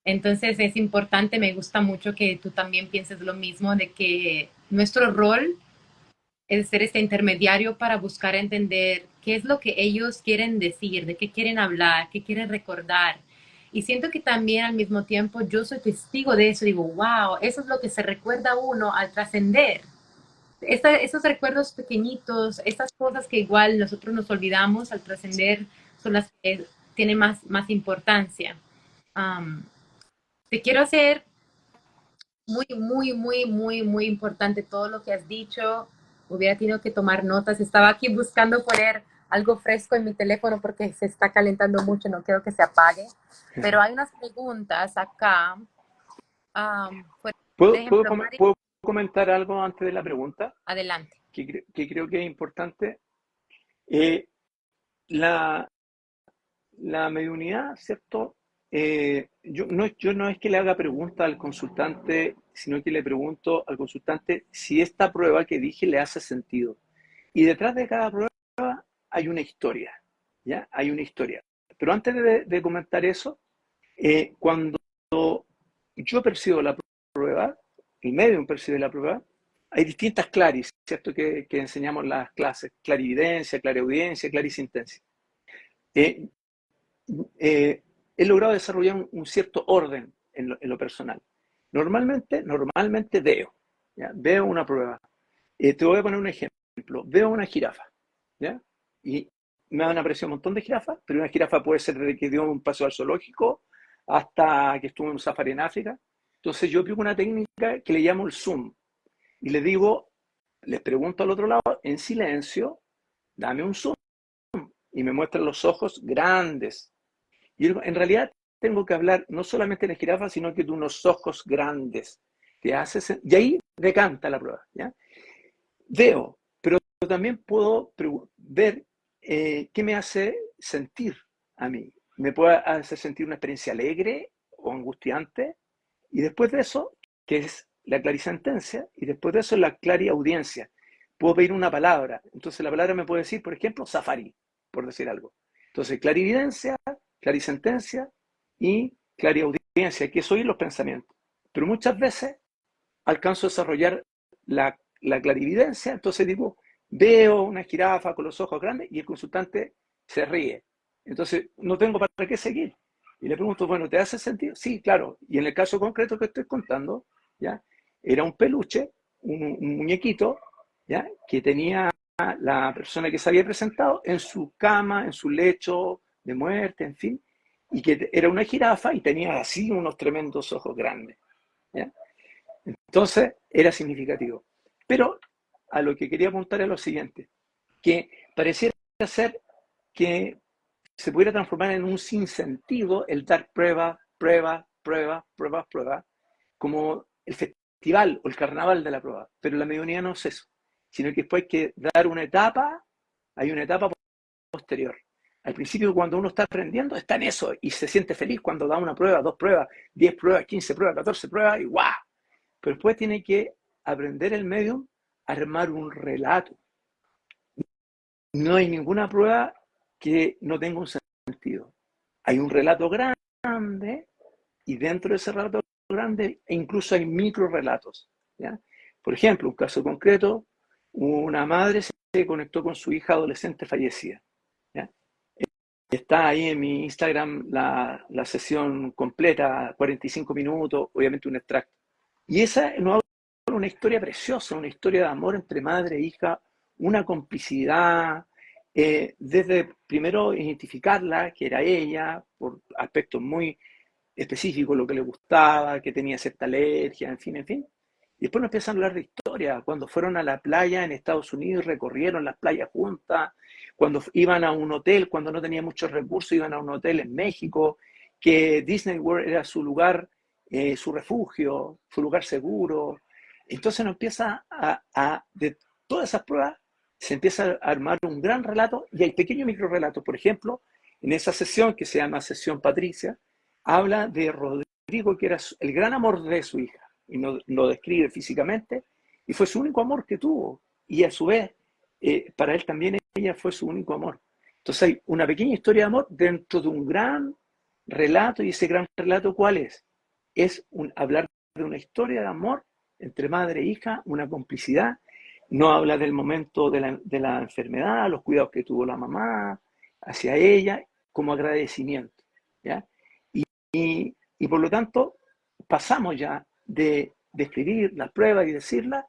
Entonces es importante, me gusta mucho que tú también pienses lo mismo, de que nuestro rol es ser este intermediario para buscar entender qué es lo que ellos quieren decir, de qué quieren hablar, qué quieren recordar. Y siento que también al mismo tiempo yo soy testigo de eso, digo, wow, eso es lo que se recuerda uno al trascender. Esos recuerdos pequeñitos, estas cosas que igual nosotros nos olvidamos al trascender, son las que tienen más importancia. Um, Te quiero hacer muy importante todo lo que has dicho. Hubiera tenido que tomar notas. Estaba aquí buscando poner algo fresco en mi teléfono porque se está calentando mucho, no quiero que se apague. Pero hay unas preguntas acá. Por ejemplo, Mari, ¿Puedo comentar algo antes de la pregunta? adelante. Que creo que es importante. Eh, la, la mediunidad, ¿cierto? Yo no es que le haga pregunta al consultante, sino que le pregunto al consultante si esta prueba que dije le hace sentido. Y detrás de cada prueba hay una historia, ¿ya? Hay una historia. Pero antes de comentar eso, cuando yo percibo la prueba, el medium percibe la prueba, hay distintas claris, ¿cierto? Que enseñamos en las clases, clarividencia, clareaudiencia, clarisintencia. Eh, He logrado desarrollar un cierto orden en lo personal. Normalmente veo, ¿ya? Veo una prueba. Te voy a poner un ejemplo. Veo una jirafa, ¿ya? Y me han aparecido un montón de jirafas, pero una jirafa puede ser desde que dio un paseo al zoológico hasta que estuvo en un safari en África. Entonces yo aplico una técnica que le llamo el zoom y les digo, les pregunto al otro lado en silencio, dame un zoom y me muestran los ojos grandes. Y en realidad tengo que hablar no solamente de la jirafa, sino que de unos ojos grandes. Y ahí decanta la prueba, ¿ya? Veo, pero también puedo ver qué me hace sentir a mí. Me puede hacer sentir una experiencia alegre o angustiante, y después de eso, que es la clarisentencia, y después de eso la clariaudiencia. Puedo pedir una palabra, entonces la palabra me puede decir, por ejemplo, safari, por decir algo. Entonces, clarividencia, clarisentencia y clariaudiencia, que es oír los pensamientos. Pero muchas veces alcanzo a desarrollar la clarividencia, entonces digo, veo una jirafa con los ojos grandes y el consultante se ríe. Entonces, no tengo para qué seguir. Y le pregunto, bueno, ¿te hace sentido? Sí, claro. Y en el caso concreto que estoy contando, ¿ya? Era un peluche, un muñequito, ¿ya? Que tenía la persona que se había presentado en su cama, en su lecho de muerte, en fin, y que era una jirafa y tenía así unos tremendos ojos grandes, ¿ya? Entonces, era significativo. Pero a lo que quería apuntar es lo siguiente, que pareciera ser que se pudiera transformar en un sinsentido el dar prueba, como el festival o el carnaval de la prueba. Pero la mediunidad no es eso, sino que después hay que dar una etapa, hay una etapa posterior. Al principio, cuando uno está aprendiendo, está en eso y se siente feliz cuando da una prueba, dos pruebas, 10 pruebas, 15 pruebas, 14 pruebas y ¡guau! Pero después tiene que aprender el medium a armar un relato. No hay ninguna prueba que no tenga un sentido. Hay un relato grande y dentro de ese relato grande incluso hay micro relatos, ¿ya? Por ejemplo, un caso concreto, una madre se conectó con su hija adolescente fallecida, ¿ya? Está ahí en mi Instagram la sesión completa, 45 minutos, obviamente un extracto. Y esa nos habla una historia preciosa, una historia de amor entre madre e hija, una complicidad, desde primero identificarla, que era ella, por aspectos muy específico, lo que le gustaba, que tenía cierta alergia, en fin, en fin. Y después nos empiezan a hablar de historia, cuando fueron a la playa en Estados Unidos y recorrieron las playas juntas, cuando iban a un hotel, cuando no tenían muchos recursos, iban a un hotel en México, que Disney World era su lugar, su refugio, su lugar seguro. Entonces nos empieza de todas esas pruebas, se empieza a armar un gran relato y hay pequeños micro relatos. Por ejemplo, en esa sesión que se llama Sesión Patricia, habla de Rodrigo, que era el gran amor de su hija, y no, lo describe físicamente, y fue su único amor que tuvo, y a su vez, para él también ella fue su único amor. Entonces hay una pequeña historia de amor dentro de un gran relato, y ese gran relato, ¿cuál es? Hablar de una historia de amor entre madre e hija, una complicidad, no habla del momento de la enfermedad, los cuidados que tuvo la mamá hacia ella, como agradecimiento, ¿ya? Y por lo tanto, pasamos ya de escribir las pruebas y decirlas,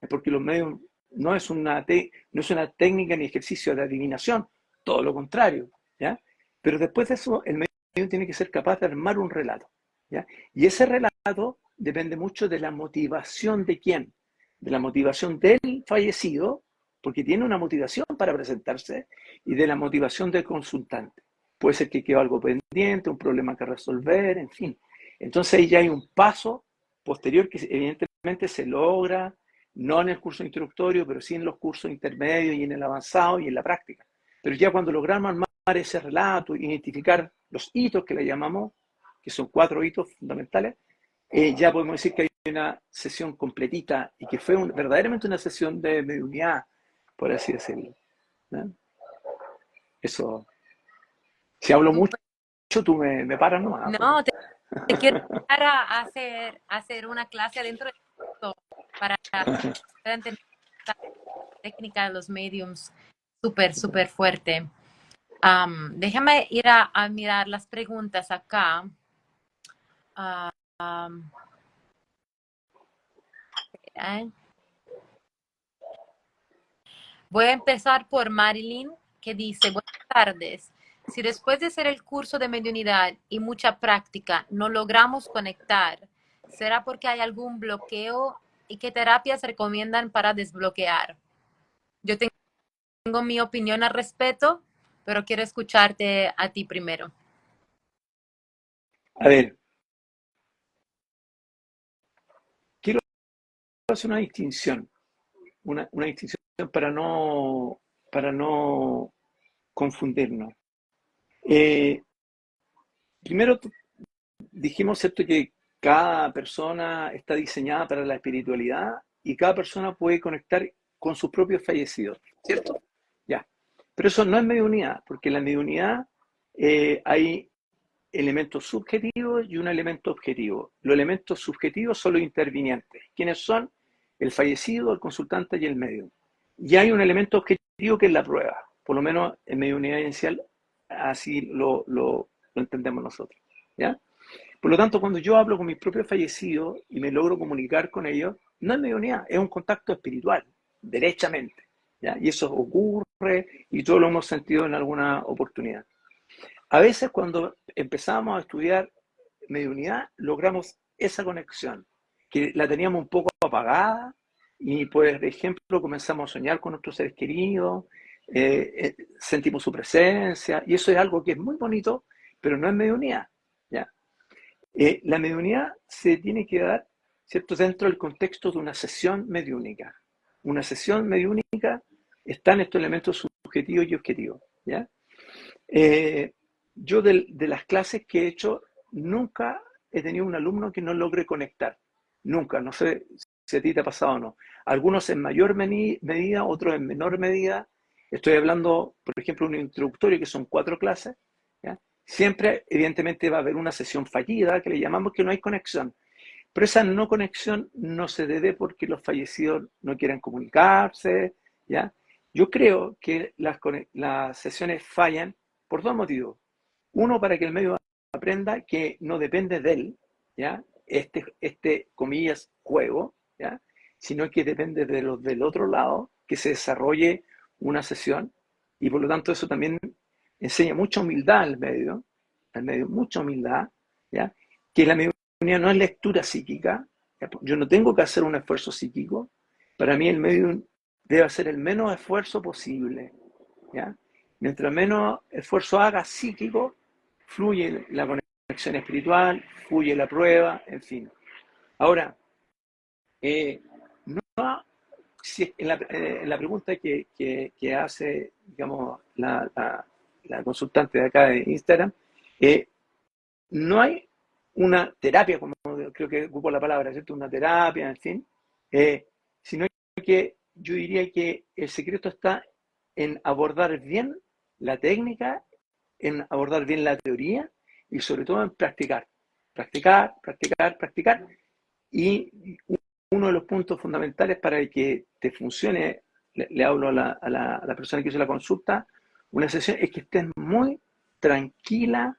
porque los medios no es una técnica ni ejercicio de adivinación, todo lo contrario, ¿ya? Pero después de eso, el medio tiene que ser capaz de armar un relato, ¿ya? Y ese relato depende mucho de la motivación de quién, de la motivación del fallecido, porque tiene una motivación para presentarse, y de la motivación del consultante. Puede ser que quede algo pendiente, un problema que resolver, en fin. Entonces ahí ya hay un paso posterior que evidentemente se logra, no en el curso introductorio, pero sí en los cursos intermedios y en el avanzado y en la práctica. Pero ya cuando logramos armar ese relato, identificar los hitos que le llamamos, que son 4 hitos fundamentales, ya podemos decir que hay una sesión completita y que fue verdaderamente una sesión de mediunidad, por así decirlo, ¿no? Eso, si hablo mucho, Súper. tú me paras nomás, pues. No, te quiero invitar a hacer una clase dentro de esto para que puedan tener esta técnica de los mediums súper, súper fuerte. Déjame ir a mirar las preguntas acá. Um, ¿eh? Voy a empezar por Marilyn, que dice, buenas tardes. Si después de hacer el curso de mediunidad y mucha práctica no logramos conectar, ¿será porque hay algún bloqueo? ¿Y qué terapias recomiendan para desbloquear? Yo tengo mi opinión al respecto, pero quiero escucharte a ti primero. A ver, quiero hacer una distinción para no confundirnos. Eh, Primero dijimos, ¿cierto?, que cada persona está diseñada para la espiritualidad y cada persona puede conectar con sus propios fallecidos, ¿cierto? Ya. Pero eso no es mediunidad, porque en la mediunidad hay elementos subjetivos y un elemento objetivo. Los elementos subjetivos son los intervinientes. ¿Quiénes son? El fallecido, el consultante y el medium. Y hay un elemento objetivo que es la prueba. Por lo menos en mediunidad inicial, así lo entendemos nosotros, ¿ya? Por lo tanto, cuando yo hablo con mis propios fallecidos y me logro comunicar con ellos, no es mediunidad, es un contacto espiritual, derechamente, ¿ya? Y eso ocurre y todos lo hemos sentido en alguna oportunidad. A veces cuando empezamos a estudiar mediunidad, logramos esa conexión, que la teníamos un poco apagada y, por ejemplo, comenzamos a soñar con nuestros seres queridos, sentimos su presencia y eso es algo que es muy bonito, pero no es mediunidad, ¿ya? La mediunidad se tiene que dar, ¿cierto?, dentro del contexto de una sesión mediúnica. Una sesión mediúnica están estos elementos subjetivos y objetivos, ¿ya? Eh, yo de las clases que he hecho, nunca he tenido un alumno que no logre conectar. Nunca, no sé si a ti te ha pasado o no. Algunos en mayor medida, otros en menor medida. Estoy hablando, por ejemplo, de un introductorio que son 4 clases, ¿ya? Siempre, evidentemente, va a haber una sesión fallida que le llamamos que no hay conexión. Pero esa no conexión no se debe porque los fallecidos no quieren comunicarse, ¿ya? Yo creo que las sesiones fallan por dos motivos. Uno, para que el medio aprenda que no depende de él, ¿ya? Comillas, juego, ¿ya? Sino que depende de los del otro lado, que se desarrolle una sesión, y por lo tanto eso también enseña mucha humildad al medio mucha humildad, ¿ya? Que la mediunidad no es lectura psíquica, ¿ya? Yo no tengo que hacer un esfuerzo psíquico, para mí el medio debe hacer el menos esfuerzo posible, ¿ya? Mientras menos esfuerzo haga psíquico, fluye la conexión espiritual, fluye la prueba, en fin. Ahora, no, si en la pregunta que hace, digamos, la consultante de acá de Instagram, no hay una terapia, como creo que ocupo la palabra, ¿cierto? Una terapia, en fin, sino que yo diría que el secreto está en abordar bien la técnica, en abordar bien la teoría y sobre todo en practicar. Practicar, practicar, practicar. Y uno de los puntos fundamentales para que te funcione, le hablo a la persona que hizo la consulta, una sesión, es que estés muy tranquila,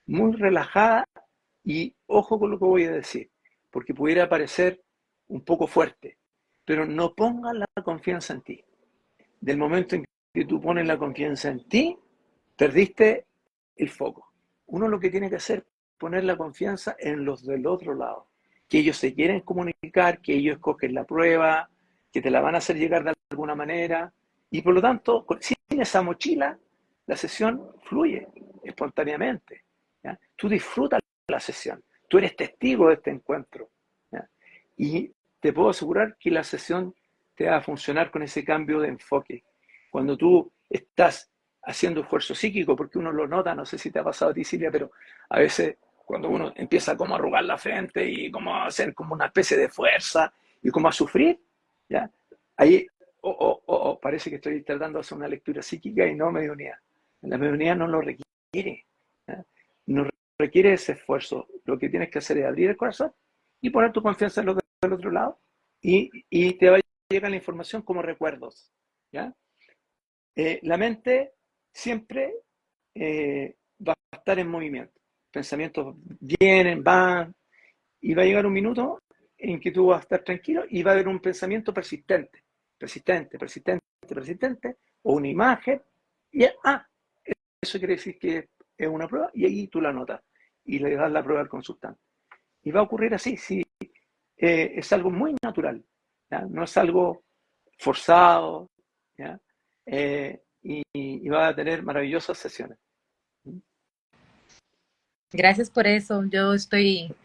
muy relajada y ojo con lo que voy a decir, porque pudiera parecer un poco fuerte, pero no pongas la confianza en ti. Del momento en que tú pones la confianza en ti, perdiste el foco. Uno lo que tiene que hacer es poner la confianza en los del otro lado, que ellos se quieren comunicar, que ellos escogen la prueba, que te la van a hacer llegar de alguna manera, y por lo tanto, sin esa mochila, la sesión fluye espontáneamente, ¿ya? Tú disfrutas la sesión, tú eres testigo de este encuentro, ¿ya? Y te puedo asegurar que la sesión te va a funcionar con ese cambio de enfoque. Cuando tú estás haciendo esfuerzo psíquico, porque uno lo nota, no sé si te ha pasado a ti, Silvia, pero a veces cuando uno empieza como a arrugar la frente y como a hacer como una especie de fuerza y como a sufrir, ¿ya? Ahí parece que estoy tratando de hacer una lectura psíquica y no mediunidad. La mediunidad no lo requiere, ¿ya? No requiere ese esfuerzo. Lo que tienes que hacer es abrir el corazón y poner tu confianza en los del otro lado y te va a llegar la información como recuerdos, ¿ya? La mente siempre va a estar en movimiento. Pensamientos vienen, van, y va a llegar un minuto en que tú vas a estar tranquilo y va a haber un pensamiento persistente, persistente, persistente, persistente, o una imagen, y eso quiere decir que es una prueba, y ahí tú la notas y le das la prueba al consultante. Y va a ocurrir así, si es algo muy natural, ¿ya? No es algo forzado, ¿ya? Y va a tener maravillosas sesiones. Gracias por eso. Yo estoy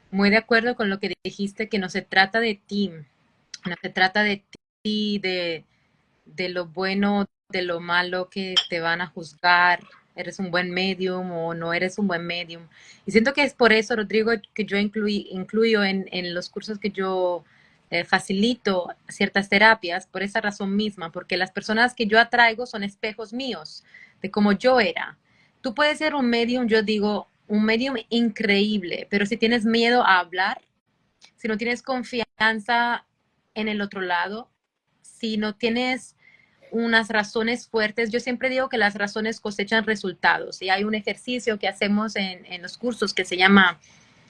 muy de acuerdo con lo que dijiste, que no se trata de ti, no se trata de ti, de lo bueno, de lo malo que te van a juzgar, eres un buen medium o no eres un buen medium. Y siento que es por eso, Rodrigo, que yo incluyo en los cursos que yo facilito ciertas terapias, por esa razón misma, porque las personas que yo atraigo son espejos míos, de cómo yo era. Tú puedes ser un medium, yo digo, un medium increíble, pero si tienes miedo a hablar, si no tienes confianza en el otro lado, si no tienes unas razones fuertes. Yo siempre digo que las razones cosechan resultados y hay un ejercicio que hacemos en los cursos que se llama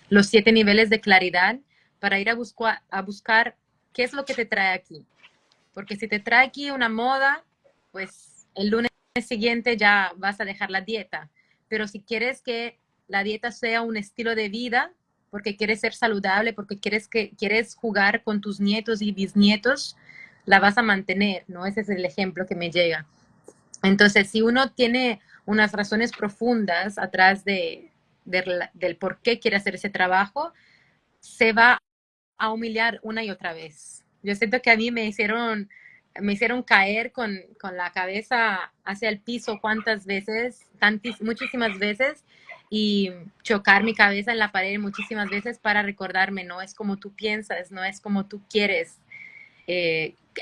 los 7 niveles de claridad para ir a buscar qué es lo que te trae aquí. Porque si te trae aquí una moda, pues el lunes siguiente ya vas a dejar la dieta. Pero si quieres que la dieta sea un estilo de vida, porque quieres ser saludable, porque quieres jugar con tus nietos y bisnietos, la vas a mantener, ¿no? Ese es el ejemplo que me llega. Entonces, si uno tiene unas razones profundas atrás del por qué quiere hacer ese trabajo, se va a humillar una y otra vez. Yo siento que a mí me hicieron caer con la cabeza hacia el piso cuántas veces, muchísimas veces, y chocar mi cabeza en la pared muchísimas veces para recordarme, no es como tú piensas, no es como tú quieres.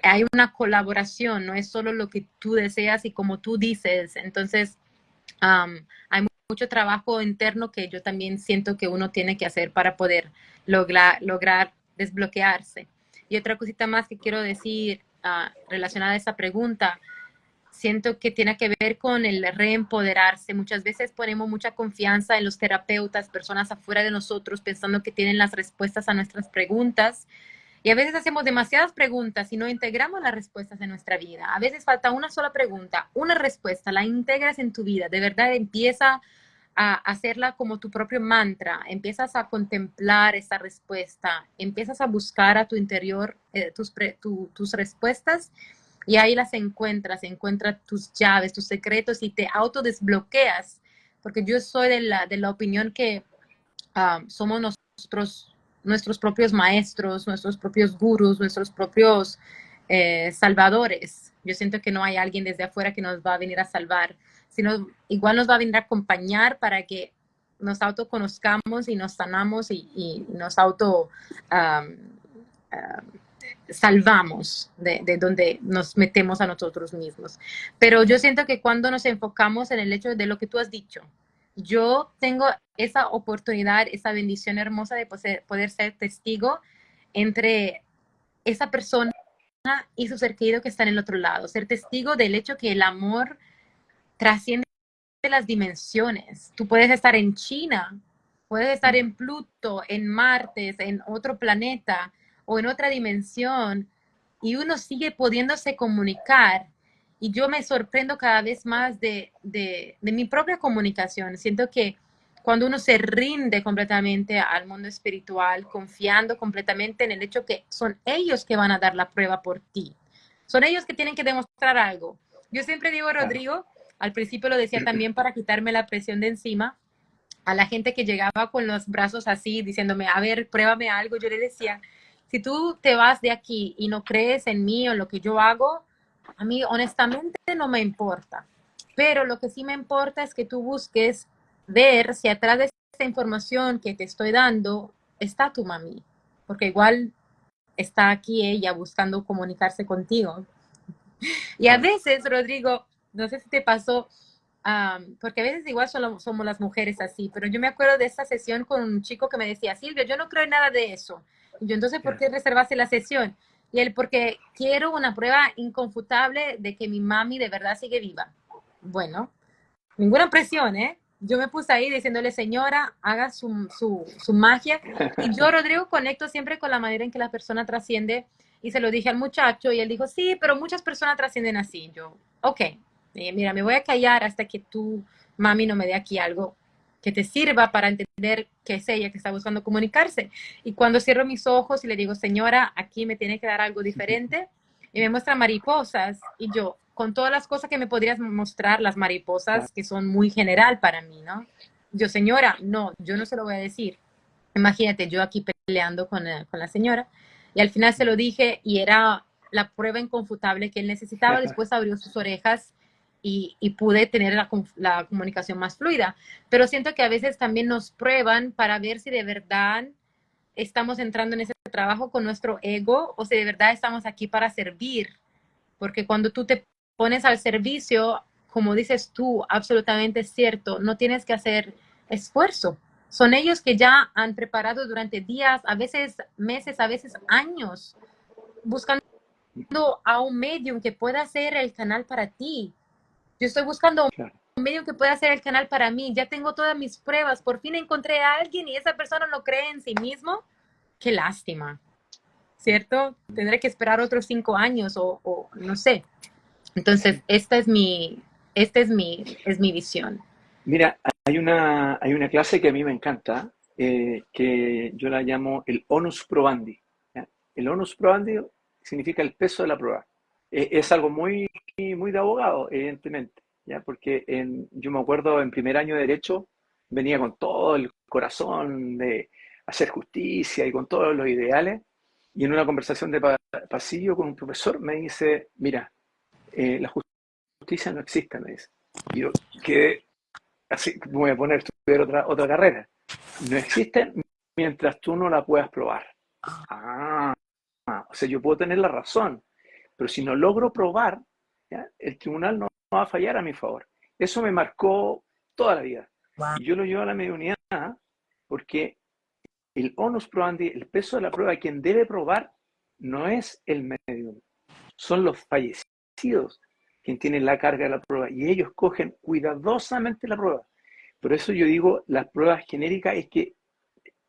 Hay una colaboración, no es solo lo que tú deseas y como tú dices. Entonces, hay mucho trabajo interno que yo también siento que uno tiene que hacer para poder lograr desbloquearse. Y otra cosita más que quiero decir relacionada a esa pregunta, siento que tiene que ver con el reempoderarse. Muchas veces ponemos mucha confianza en los terapeutas, personas afuera de nosotros, pensando que tienen las respuestas a nuestras preguntas. Y a veces hacemos demasiadas preguntas y no integramos las respuestas en nuestra vida. A veces falta una sola pregunta, una respuesta, la integras en tu vida. De verdad empieza a hacerla como tu propio mantra, empiezas a contemplar esa respuesta, empiezas a buscar a tu interior tus respuestas y ahí las encuentras tus llaves, tus secretos y te autodesbloqueas, porque yo soy de la opinión que somos nuestros propios maestros, nuestros propios gurús, nuestros propios salvadores. Yo siento que no hay alguien desde afuera que nos va a venir a salvar, sino igual nos va a venir a acompañar para que nos autoconozcamos y nos sanamos y nos salvamos de donde nos metemos a nosotros mismos. Pero yo siento que cuando nos enfocamos en el hecho de lo que tú has dicho, yo tengo esa oportunidad, esa bendición hermosa de poder ser testigo entre esa persona y su ser querido que está en el otro lado, ser testigo del hecho que el amor trasciende las dimensiones. Tú puedes estar en China, puedes estar en Pluto, en Marte, en otro planeta o en otra dimensión y uno sigue pudiéndose comunicar. Y yo me sorprendo cada vez más de mi propia comunicación. Siento que cuando uno se rinde completamente al mundo espiritual, confiando completamente en el hecho que son ellos que van a dar la prueba por ti. Son ellos que tienen que demostrar algo. Yo siempre digo, Claro. Rodrigo, al principio lo decía también para quitarme la presión de encima, a la gente que llegaba con los brazos así, diciéndome, a ver, pruébame algo, yo le decía, si tú te vas de aquí y no crees en mí o en lo que yo hago, a mí honestamente no me importa. Pero lo que sí me importa es que tú busques ver si atrás de esta información que te estoy dando está tu mami, porque igual está aquí ella buscando comunicarse contigo. Y a Claro. veces, Rodrigo, no sé si te pasó, porque a veces igual somos las mujeres así, pero yo me acuerdo de esta sesión con un chico que me decía, Silvia, yo no creo en nada de eso. Y yo, entonces, ¿por Yeah. qué reservaste la sesión? Y él, porque quiero una prueba inconfutable de que mi mami de verdad sigue viva. Bueno, ninguna presión, ¿eh? Yo me puse ahí diciéndole, señora, haga su magia. Y yo, Rodrigo, conecto siempre con la manera en que la persona trasciende. Y se lo dije al muchacho y él dijo, sí, pero muchas personas trascienden así. Yo, ok, mira, me voy a callar hasta que tu mami no me dé aquí algo que te sirva para entender que es ella que está buscando comunicarse. Y cuando cierro mis ojos y le digo, señora, aquí me tiene que dar algo diferente, y me muestra mariposas, y yo, con todas las cosas que me podrías mostrar, las mariposas, que son muy general para mí, ¿no? Yo, señora, no, yo no se lo voy a decir. Imagínate, yo aquí peleando con la señora, y al final se lo dije, y era la prueba inconfutable que él necesitaba. Después abrió sus orejas y pude tener la comunicación más fluida. Pero siento que a veces también nos prueban para ver si de verdad estamos entrando en ese trabajo con nuestro ego o si de verdad estamos aquí para servir. Porque cuando tú te pones al servicio, como dices tú, absolutamente es cierto, no tienes que hacer esfuerzo. Son ellos que ya han preparado durante días, a veces meses, a veces años, buscando a un medium que pueda ser el canal para ti. Yo estoy buscando Claro. un medio que pueda ser el canal para mí. Ya tengo todas mis pruebas. Por fin encontré a alguien y esa persona no cree en sí mismo. Qué lástima, ¿cierto? Tendré que esperar otros 5 años o no sé. Entonces, es mi visión. Mira, hay una clase que a mí me encanta, que yo la llamo el onus probandi. ¿Ya? El onus probandi significa el peso de la prueba. Es algo muy de abogado, evidentemente, ¿ya? Porque yo me acuerdo en primer año de Derecho, venía con todo el corazón de hacer justicia y con todos los ideales, y en una conversación de pasillo con un profesor me dice, mira, la justicia no existe, me dice. Y yo quedé así, voy a poner, estudiar otra carrera. No existe mientras tú no la puedas probar. Ah, o sea, yo puedo tener la razón, pero si no logro probar, ¿ya? El tribunal no va a fallar a mi favor. Eso me marcó toda la vida. Y yo lo llevo a la mediunidad porque el onus probandi, el peso de la prueba, quien debe probar no es el medium, son los fallecidos quien tienen la carga de la prueba y ellos cogen cuidadosamente la prueba. Por eso yo digo, las pruebas genéricas es que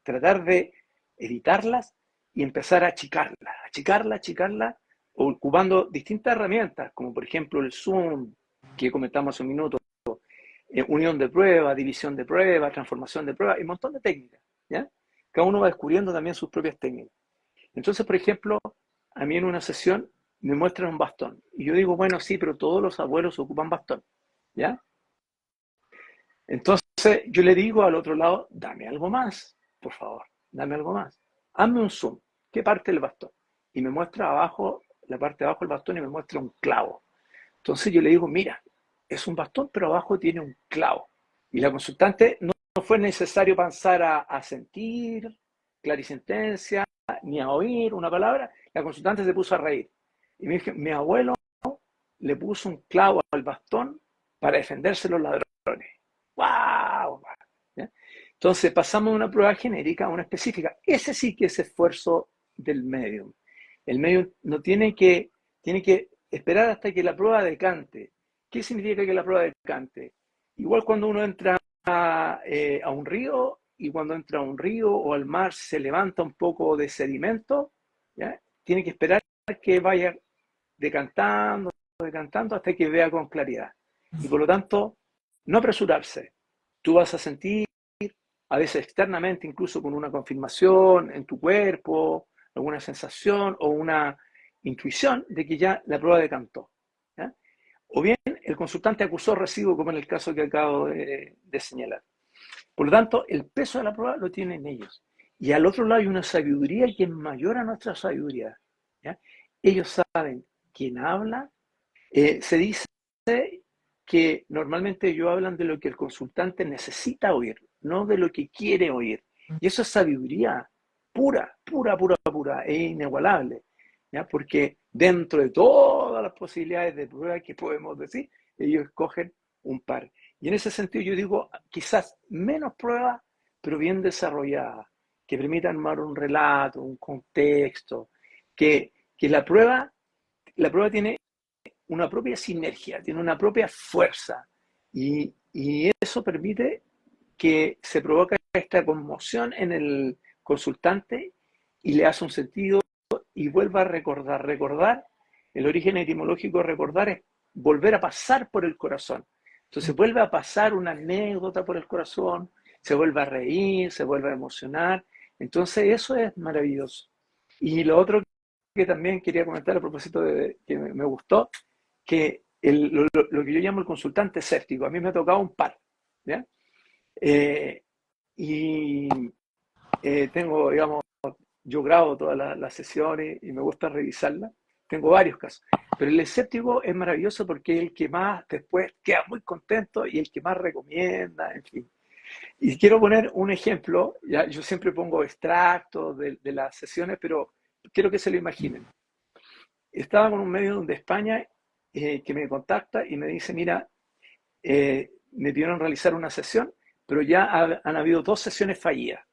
tratar de editarlas y empezar a achicarla, ocupando distintas herramientas, como por ejemplo el Zoom, que comentamos hace un minuto, unión de pruebas, división de pruebas, transformación de pruebas, y un montón de técnicas, ¿ya? Cada uno va descubriendo también sus propias técnicas. Entonces, por ejemplo, a mí en una sesión me muestran un bastón, y yo digo, bueno, sí, pero todos los abuelos ocupan bastón, ¿ya? Entonces, yo le digo al otro lado, dame algo más, por favor, dame algo más. Hazme un zoom, ¿qué parte del bastón? Y me muestra abajo, la parte de abajo del bastón y me muestra un clavo. Entonces yo le digo, mira, es un bastón, pero abajo tiene un clavo. Y la consultante no fue necesario pasar a sentir clarisentencia, ni a oír una palabra. La consultante se puso a reír. Y me dije, mi abuelo le puso un clavo al bastón para defenderse de los ladrones. ¡Wow! ¿Ya? Entonces pasamos de una prueba genérica a una específica. Ese sí que es esfuerzo del medium. El medium no tiene que esperar hasta que la prueba decante. ¿Qué significa que la prueba decante? Igual cuando uno entra a un río y cuando entra a un río o al mar se levanta un poco de sedimento, ¿ya? Tiene que esperar que vaya decantando hasta que vea con claridad. Y por lo tanto, no apresurarse. Tú vas a sentir, a veces externamente, incluso con una confirmación en tu cuerpo, alguna sensación o una intuición de que ya la prueba decantó. ¿Ya? O bien el consultante acusó recibo, como en el caso que acabo de señalar. Por lo tanto, el peso de la prueba lo tienen ellos. Y al otro lado hay una sabiduría que es mayor a nuestra sabiduría. ¿Ya? Ellos saben quién habla. Se dice que normalmente ellos hablan de lo que el consultante necesita oír, no de lo que quiere oír. Y eso es sabiduría pura, es inigualable, ¿ya? Porque dentro de todas las posibilidades de prueba que podemos decir, ellos escogen un par. Y en ese sentido yo digo, quizás menos pruebas, pero bien desarrolladas, que permitan armar un relato, un contexto, que la prueba tiene una propia sinergia, tiene una propia fuerza y eso permite que se provoque esta conmoción en el consultante y le hace un sentido y vuelva a recordar. Recordar, el origen etimológico de recordar es volver a pasar por el corazón. Entonces vuelve a pasar una anécdota por el corazón, se vuelve a reír, se vuelve a emocionar. Entonces eso es maravilloso. Y lo otro que también quería comentar a propósito de que me gustó, que lo que yo llamo el consultante escéptico, a mí me ha tocado un par, ¿ya? Eh, y tengo, digamos, yo grabo todas las sesiones y me gusta revisarlas, tengo varios casos, pero el escéptico es maravilloso porque es el que más después queda muy contento y el que más recomienda, en fin. Y quiero poner un ejemplo, ¿ya? Yo siempre pongo extractos de las sesiones, pero quiero que se lo imaginen. Estaba con un medio de España que me contacta y me dice, mira, me pidieron realizar una sesión, pero ya han habido 2 sesiones fallidas.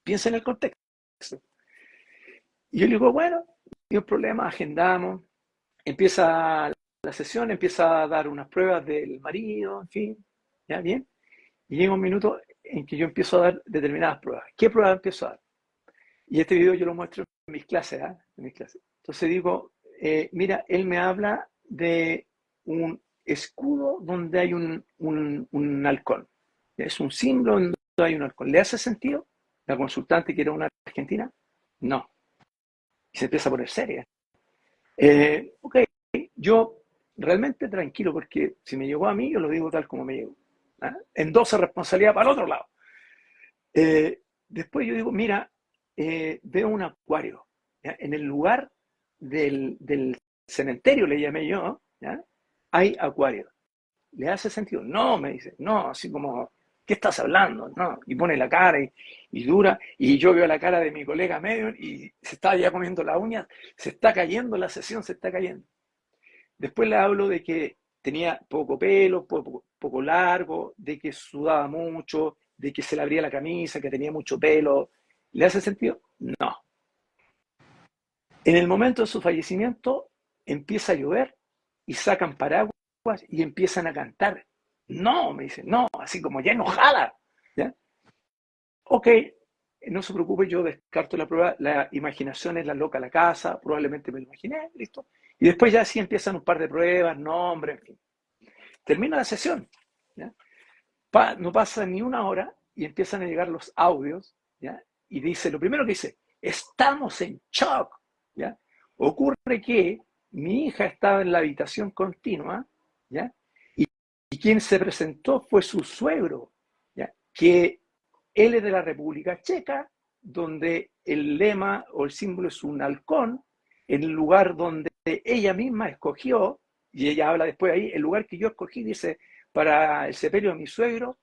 Piensa en el contexto. Y yo le digo, bueno, no hay problema, agendamos, empieza la sesión, empieza a dar unas pruebas del marido, en fin, ya bien. Y llega un minuto en que yo empiezo a dar determinadas pruebas. ¿Qué pruebas empiezo a dar? Y este video yo lo muestro en mis clases, ¿eh? En mis clases. Entonces digo, mira, él me habla de un escudo donde hay un halcón. Es un símbolo donde hay un halcón. ¿Le hace sentido? La consultante, que era una argentina, no. Y se empieza a poner seria. Ok, yo realmente tranquilo, porque si me llegó a mí, yo lo digo tal como me llegó. ¿Ah? Endosa responsabilidad para el otro lado. Después yo digo, mira, veo un acuario, ¿ya? En el lugar del cementerio, le llamé yo, ¿ya? Hay acuario. ¿Le hace sentido? No, me dice, no, así como, ¿qué estás hablando? No, y pone la cara y dura, y yo veo la cara de mi colega medio y se está ya comiendo la uña, se está cayendo la sesión, se está cayendo. Después le hablo de que tenía poco pelo, poco largo, de que sudaba mucho, de que se le abría la camisa, que tenía mucho pelo. ¿Le hace sentido? No. En el momento de su fallecimiento empieza a llover y sacan paraguas y empiezan a cantar. No, me dice, no, así como ya enojada. ¿Ya? Ok, no se preocupe, yo descarto la prueba, la imaginación es la loca la casa, probablemente me lo imaginé, listo. Y después ya sí empiezan un par de pruebas, nombres, en fin. Termina la sesión, ¿ya? No pasa ni una hora y empiezan a llegar los audios, ¿ya? Y dice, lo primero que dice, estamos en shock, ¿ya? Ocurre que mi hija estaba en la habitación continua, ¿ya? Y quien se presentó fue su suegro, ¿ya? Que él es de la República Checa, donde el lema o el símbolo es un halcón, en el lugar donde ella misma escogió, y ella habla después ahí, el lugar que yo escogí, dice, para el sepelio de mi suegro,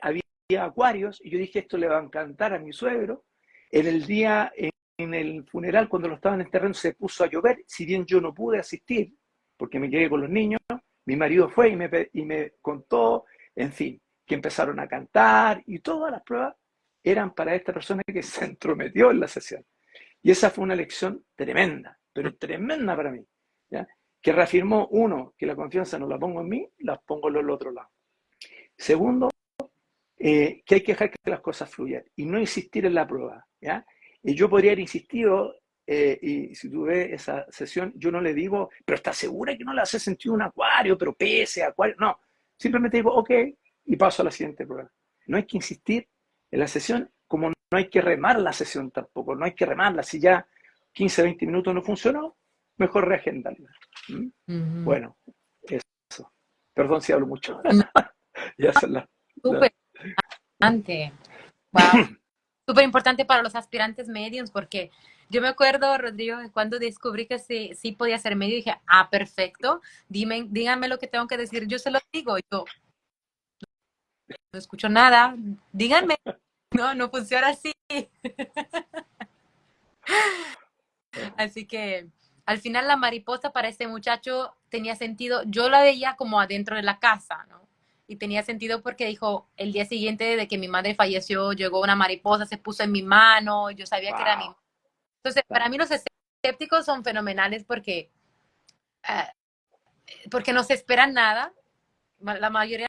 había acuarios, y yo dije, esto le va a encantar a mi suegro. En el día, en el funeral, cuando lo estaban enterrando, se puso a llover, si bien yo no pude asistir, porque me quedé con los niños, mi marido fue y me contó, en fin, que empezaron a cantar y todas las pruebas eran para esta persona que se entrometió en la sesión. Y esa fue una lección tremenda, pero tremenda para mí, ¿ya? Que reafirmó, uno, que la confianza no la pongo en mí, la pongo en el otro lado. Segundo, que hay que dejar que las cosas fluyan y no insistir en la prueba, ¿ya? Y yo podría haber insistido, y si tú ves esa sesión, yo no le digo, pero ¿estás segura que no le hace sentido un acuario, pero pese, acuario? No, simplemente digo, ok, y paso a la siguiente prueba. No hay que insistir en la sesión, como no hay que remar la sesión tampoco, no hay que remarla. Si ya 15, 20 minutos no funcionó, mejor reagendarla. ¿Mm? Ujú. Bueno, eso. Perdón si hablo mucho. No, Ya son súper importante. Wow. Súper importante para los aspirantes medios, porque yo me acuerdo, Rodrigo, cuando descubrí que sí, sí podía ser medio, dije, ah, perfecto, díganme lo que tengo que decir, yo se lo digo, yo no escucho nada, díganme, no, no funciona así. Así que al final la mariposa para este muchacho tenía sentido, yo la veía como adentro de la casa, ¿no? Y tenía sentido porque dijo, el día siguiente de que mi madre falleció, llegó una mariposa, se puso en mi mano, yo sabía que era mi wow. mano. Entonces, para mí los escépticos son fenomenales uh, porque no se esperan nada, la mayoría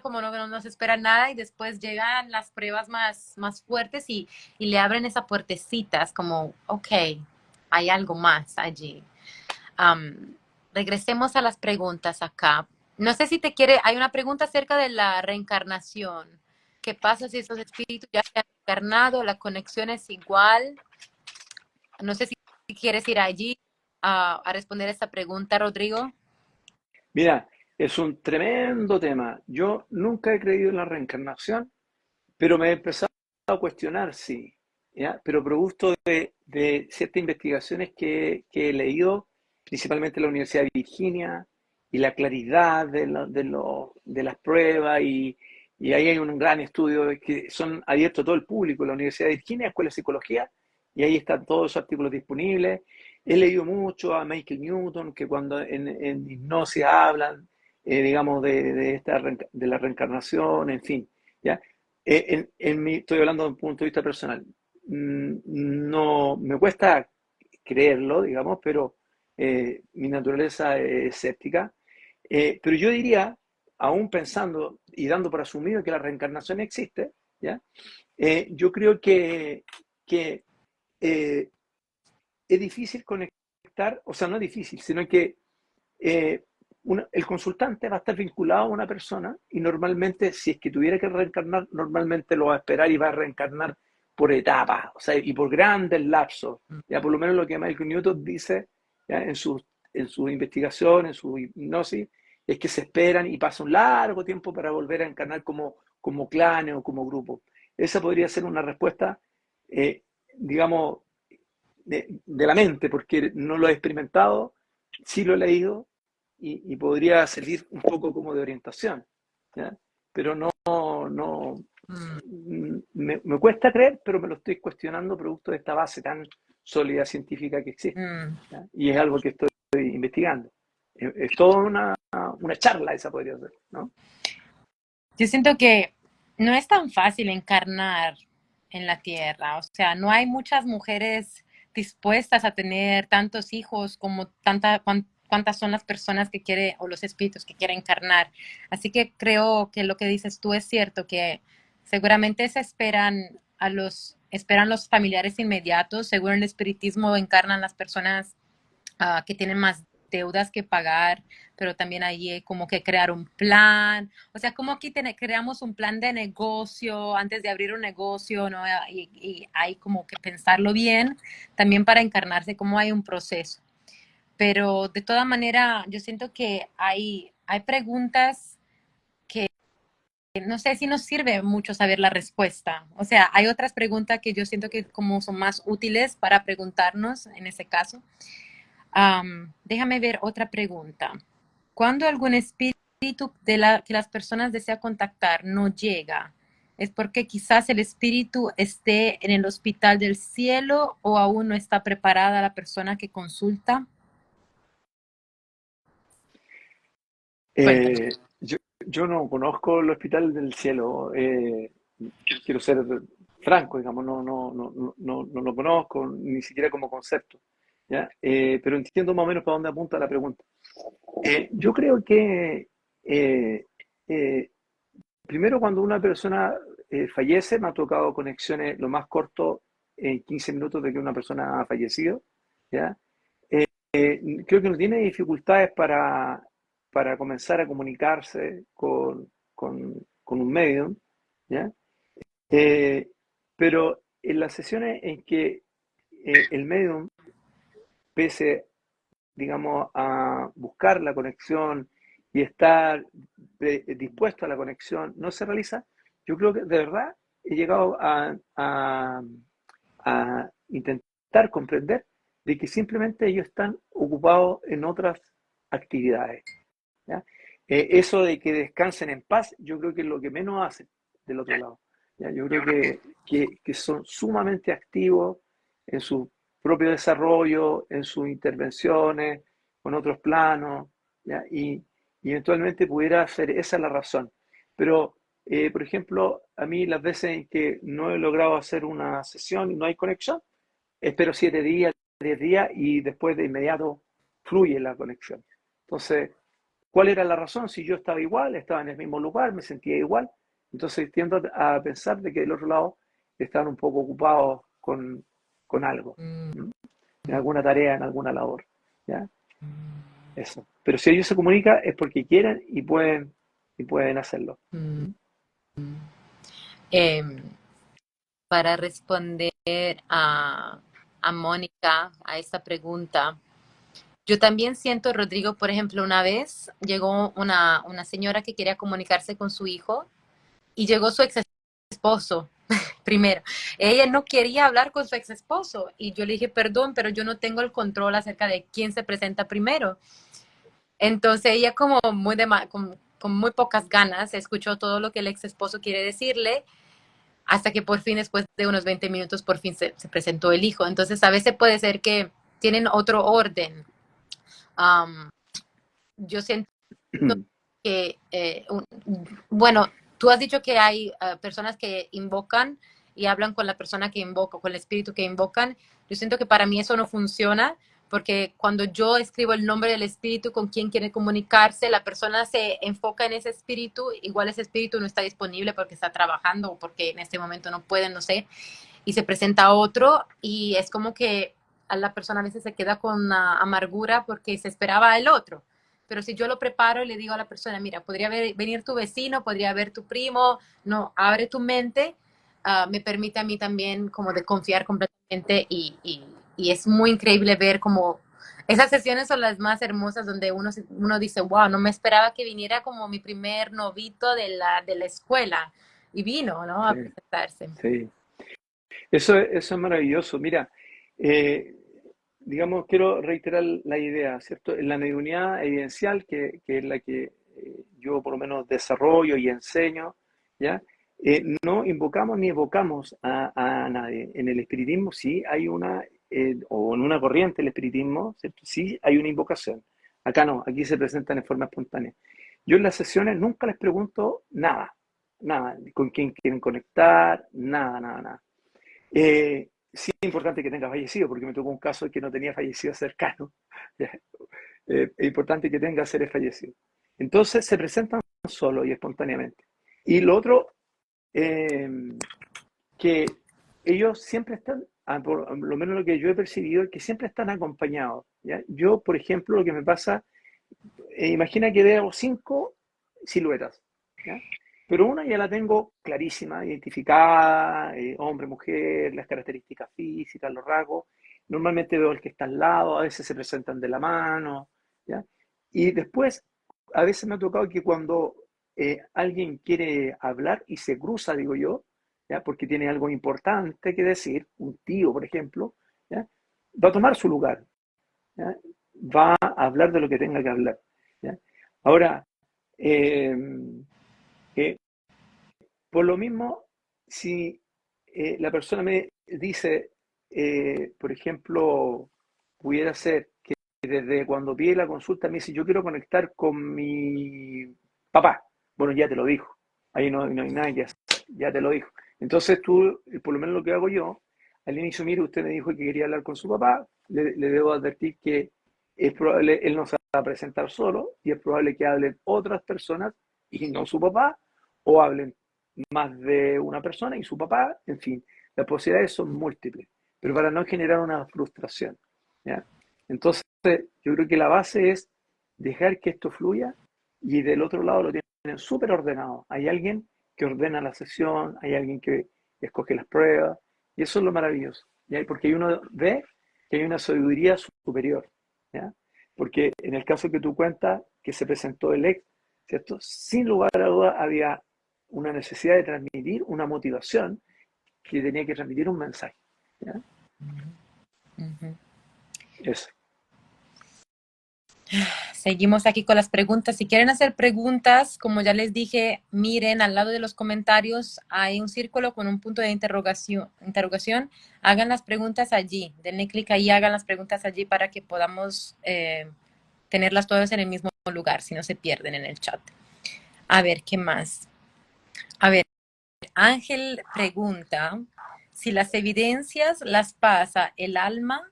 como no se espera nada y después llegan las pruebas más fuertes y le abren esa puertecita, es como, ok, hay algo más allí. Um, Regresemos a las preguntas acá. No sé si te quiere, hay una pregunta acerca de la reencarnación. ¿Qué pasa si esos espíritus ya se han reencarnado? ¿La conexión es igual? No sé si quieres ir allí a responder esta pregunta, Rodrigo. Mira, es un tremendo tema. Yo nunca he creído en la reencarnación, pero me he empezado a cuestionar, sí, ¿ya? Pero producto de ciertas investigaciones que he leído, principalmente en la Universidad de Virginia, y la claridad de las pruebas, y ahí hay un gran estudio que son abiertos a todo el público, la Universidad de Virginia, Escuela de Psicología, y ahí están todos esos artículos disponibles. He leído mucho a Michael Newton, que cuando en hipnosis hablan, digamos, de la reencarnación, en fin, ¿ya? Estoy hablando de un punto de vista personal. No me cuesta creerlo, digamos, pero mi naturaleza es escéptica. Pero yo diría, aún pensando y dando por asumido que la reencarnación existe, ¿ya? Yo creo que eh, es difícil conectar, o sea, no es difícil, sino que eh, el consultante va a estar vinculado a una persona y normalmente, si es que tuviera que reencarnar, normalmente lo va a esperar y va a reencarnar por etapas, o sea, y por grandes lapsos. Ya por lo menos lo que Michael Newton dice, ¿ya? En su investigación, en su hipnosis, es que se esperan y pasa un largo tiempo para volver a encarnar como clanes o como grupo. Esa podría ser una respuesta, digamos, de la mente, porque no lo he experimentado, sí lo he leído y podría servir un poco como de orientación, ¿ya? Pero no Mm, me cuesta creer, pero me lo estoy cuestionando producto de esta base tan sólida científica que existe, mm. ¿ya? Y es algo que estoy investigando. Es toda una charla esa podría ser, ¿no? Yo siento que no es tan fácil encarnar en la tierra, o sea, no hay muchas mujeres dispuestas a tener tantos hijos como cuántas son las personas que quieren o los espíritus que quieren encarnar. Así que creo que lo que dices tú es cierto, que seguramente se esperan los familiares inmediatos, según el espiritismo encarnan las personas que tienen más deudas que pagar, pero también hay como que crear un plan, o sea, como aquí creamos un plan de negocio antes de abrir un negocio, ¿no? Y hay como que pensarlo bien, también para encarnarse, como hay un proceso. Pero de toda manera, yo siento que hay preguntas que no sé si nos sirve mucho saber la respuesta. O sea, hay otras preguntas que yo siento que como son más útiles para preguntarnos en ese caso. Déjame ver otra pregunta. Cuando algún espíritu que las personas desean contactar no llega, ¿es porque quizás el espíritu esté en el hospital del cielo o aún no está preparada la persona que consulta? Cuéntame. Yo no conozco el Hospital del Cielo, quiero ser franco, digamos, no lo conozco, ni siquiera como concepto, ¿ya? Pero entiendo más o menos para dónde apunta la pregunta. Yo creo que eh, eh, primero cuando una persona fallece, me ha tocado conexiones lo más corto en 15 minutos de que una persona ha fallecido, ¿ya? Creo que no tiene dificultades para comenzar a comunicarse con un medium, ¿ya? Eh, pero en las sesiones en que el medium, pese, digamos, a buscar la conexión y estar dispuesto a la conexión, no se realiza, yo creo que de verdad he llegado a intentar comprender de que simplemente ellos están ocupados en otras actividades, ¿ya? Eso de que descansen en paz, yo creo que es lo que menos hacen del otro lado, ¿ya? Yo creo que son sumamente activos en su propio desarrollo, en sus intervenciones, con otros planos, ¿ya? Y eventualmente pudiera ser esa la razón. Pero, por ejemplo, a mí las veces en que no he logrado hacer una sesión y no hay conexión, espero 7 días, 10 días y después de inmediato fluye la conexión. Entonces, ¿cuál era la razón? Si yo estaba igual, estaba en el mismo lugar, me sentía igual. Entonces tiendo a pensar de que del otro lado estaban un poco ocupados con algo, Mm, ¿m? En alguna tarea, en alguna labor. ¿Ya? Eso. Pero si ellos se comunican es porque quieren y pueden hacerlo. mm. ¿M? Em, para responder a Mónica a esta pregunta, yo también siento, Rodrigo, por ejemplo, una vez llegó una señora que quería comunicarse con su hijo y llegó su ex esposo primero. Ella no quería hablar con su ex esposo y yo le dije, perdón, pero yo no tengo el control acerca de quién se presenta primero. Entonces ella como con muy pocas ganas escuchó todo lo que el ex esposo quiere decirle hasta que por fin, después de unos 20 minutos, por fin se presentó el hijo. Entonces a veces puede ser que tienen otro orden. Um, yo siento que, bueno, tú has dicho que hay personas que invocan y hablan con la persona que invoca, con el espíritu que invocan. Yo siento que para mí eso no funciona porque cuando yo escribo el nombre del espíritu con quien quiere comunicarse, la persona se enfoca en ese espíritu, igual ese espíritu no está disponible porque está trabajando o porque en este momento no puede, no sé, y se presenta otro y es como que a la persona a veces se queda con una amargura porque se esperaba el otro. Pero si yo lo preparo y le digo a la persona, mira, podría venir tu vecino, podría ver tu primo, no, abre tu mente, me permite a mí también como de confiar completamente y es muy increíble ver como esas sesiones son las más hermosas donde uno dice, wow, no me esperaba que viniera como mi primer novito de la escuela y vino, ¿no? A Sí, presentarse. sí. Eso es maravilloso. Mira, eh, digamos, quiero reiterar la idea, ¿cierto? En la mediunidad evidencial, que es la que yo por lo menos desarrollo y enseño, ¿ya? No invocamos ni evocamos a nadie. En el espiritismo sí hay o en una corriente del espiritismo, ¿cierto? Sí hay una invocación. Acá no, aquí se presentan en forma espontánea. Yo en las sesiones nunca les pregunto nada, nada, con quién quieren conectar, nada, nada, nada. Sí es importante que tenga fallecido, porque me tocó un caso que no tenía fallecido cercano. Es importante que tenga seres fallecidos. Entonces se presentan solo y espontáneamente. Y lo otro, eh, que ellos siempre están, por lo menos lo que yo he percibido, es que siempre están acompañados. ¿Ya? Yo, por ejemplo, lo que me pasa, imagina que veo 5 siluetas, ¿ya? Pero una ya la tengo clarísima, identificada, hombre, mujer, las características físicas, los rasgos. Normalmente veo el que está al lado, a veces se presentan de la mano, ¿ya? Y después, a veces me ha tocado que cuando alguien quiere hablar y se cruza, digo yo, ¿ya? Porque tiene algo importante que decir, un tío, por ejemplo, ¿ya? Va a tomar su lugar, ¿ya? Va a hablar de lo que tenga que hablar, ¿ya? Ahora, eh, eh, por lo mismo, si la persona me dice, por ejemplo, pudiera ser que desde cuando pide la consulta me dice, yo quiero conectar con mi papá. Bueno, ya te lo dijo. Ahí no hay nada que hacer. Ya te lo dijo. Entonces tú, por lo menos lo que hago yo, al inicio, mire, usted me dijo que quería hablar con su papá, le debo advertir que es probable, él no se va a presentar solo y es probable que hablen otras personas y no su papá, o hablen más de una persona y su papá, en fin, las posibilidades son múltiples, pero para no generar una frustración, ¿ya? Entonces, yo creo que la base es dejar que esto fluya y del otro lado lo tienen súper ordenado. Hay alguien que ordena la sesión, hay alguien que escoge las pruebas, y eso es lo maravilloso, ¿ya? Porque uno ve que hay una sabiduría superior, ¿ya? Porque en el caso que tú cuentas, que se presentó el ex, ¿cierto? Sin lugar a dudas había una necesidad de transmitir una motivación que tenía que transmitir un mensaje, ¿ya? Ujú. Eso. Seguimos aquí con las preguntas. Si quieren hacer preguntas, como ya les dije, miren al lado de los comentarios hay un círculo con un punto de interrogación. Hagan las preguntas allí. Denle clic ahí, hagan las preguntas allí para que podamos tenerlas todas en el mismo lugar, si no se pierden en el chat. A ver, ¿qué más? A ver, Ángel pregunta si las evidencias las pasa el alma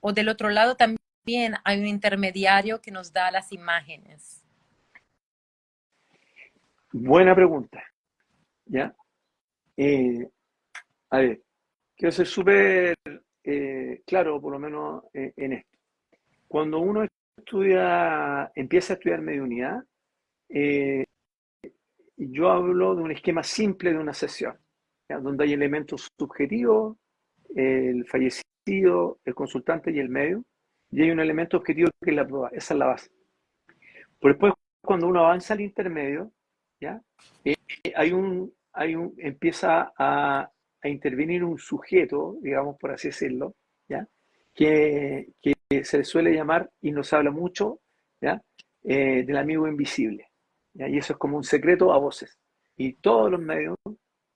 o del otro lado también hay un intermediario que nos da las imágenes. Buena pregunta, ¿ya? Eh, a ver, quiero ser súper claro, por lo menos en esto. Cuando uno empieza a estudiar mediunidad, eh, yo hablo de un esquema simple de una sesión, ¿ya? Donde hay elementos subjetivos, el fallecido, el consultante y el medio, y hay un elemento objetivo que es la prueba, esa es la base. Pero después, cuando uno avanza al intermedio, ¿ya? Empieza a intervenir un sujeto, digamos, por así decirlo, ¿ya? Que se le suele llamar, y nos habla mucho, ¿ya? Del amigo invisible, ¿ya? Y eso es como un secreto a voces. Y todos los medios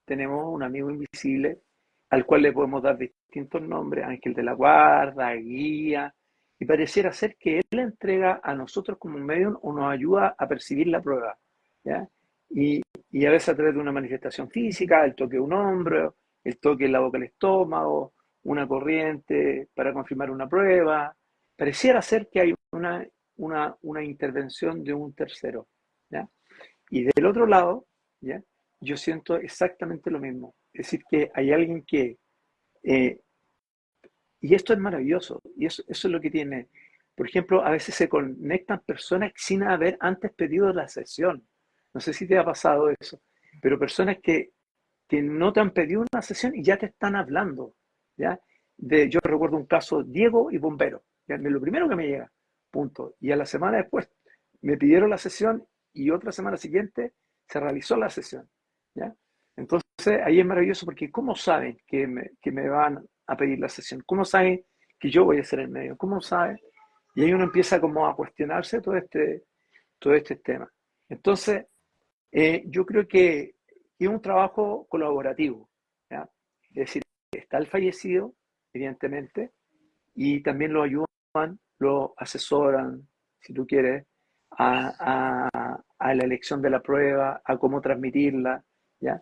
tenemos un amigo invisible al cual le podemos dar distintos nombres, ángel de la guarda, guía, y pareciera ser que él le entrega a nosotros como un medium o nos ayuda a percibir la prueba, ¿ya? Y, y a veces a través de una manifestación física, el toque de un hombro, el toque en la boca del estómago, una corriente para confirmar una prueba. Pareciera ser que hay una intervención de un tercero, ¿ya? Y del otro lado, ¿ya? Yo siento exactamente lo mismo. Es decir, que hay alguien que eh, y esto es maravilloso, y eso es lo que tiene. Por ejemplo, a veces se conectan personas sin haber antes pedido la sesión. No sé si te ha pasado eso, pero personas que no te han pedido una sesión y ya te están hablando, ¿ya? Yo recuerdo un caso, Diego y bombero, ¿ya? Lo primero que me llega, punto. Y a la semana después me pidieron la sesión y otra semana siguiente se realizó la sesión, ¿ya? Entonces ahí es maravilloso porque ¿cómo saben que me van a pedir la sesión? ¿Cómo saben que yo voy a ser el medio? ¿Cómo saben? Y ahí uno empieza como a cuestionarse todo este tema. Entonces, yo creo que es un trabajo colaborativo, ¿ya? Es decir, está el fallecido, evidentemente, y también lo ayudan, lo asesoran, si tú quieres, a la elección de la prueba, a cómo transmitirla, ¿ya?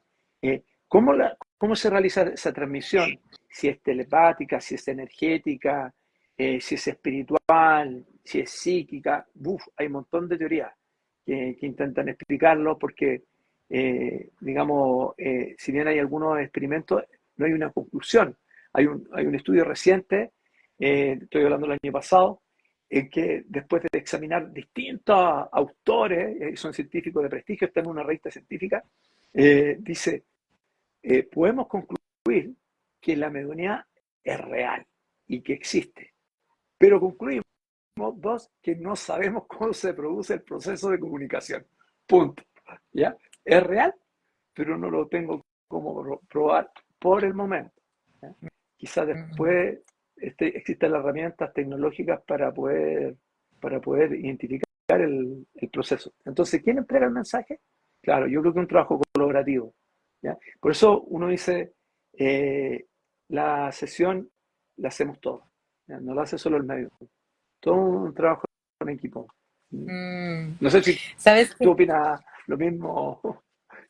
¿Cómo se realiza esa transmisión? Si es telepática, si es energética, si es espiritual, si es psíquica. Uf, hay un montón de teorías que intentan explicarlo porque, digamos, si bien hay algunos experimentos, no hay una conclusión. Hay un estudio reciente, estoy hablando del año pasado, en que después de examinar distintos autores, son científicos de prestigio, están en una revista científica, dice, podemos concluir que la mediunidad es real y que existe, pero concluimos, dos, que no sabemos cómo se produce el proceso de comunicación. Punto. ¿Ya? Es real, pero no lo tengo como probar por el momento. ¿Ya? Quizás Ujú. después existen las herramientas tecnológicas para poder identificar el proceso. Entonces, ¿quién entrega el mensaje? Claro, yo creo que es un trabajo colaborativo. ¿Ya? Por eso uno dice, la sesión la hacemos todos, ¿ya? No la hace solo el medio. Todo un trabajo en equipo. Mm. No sé si ¿Sabes tú qué? opinas lo mismo,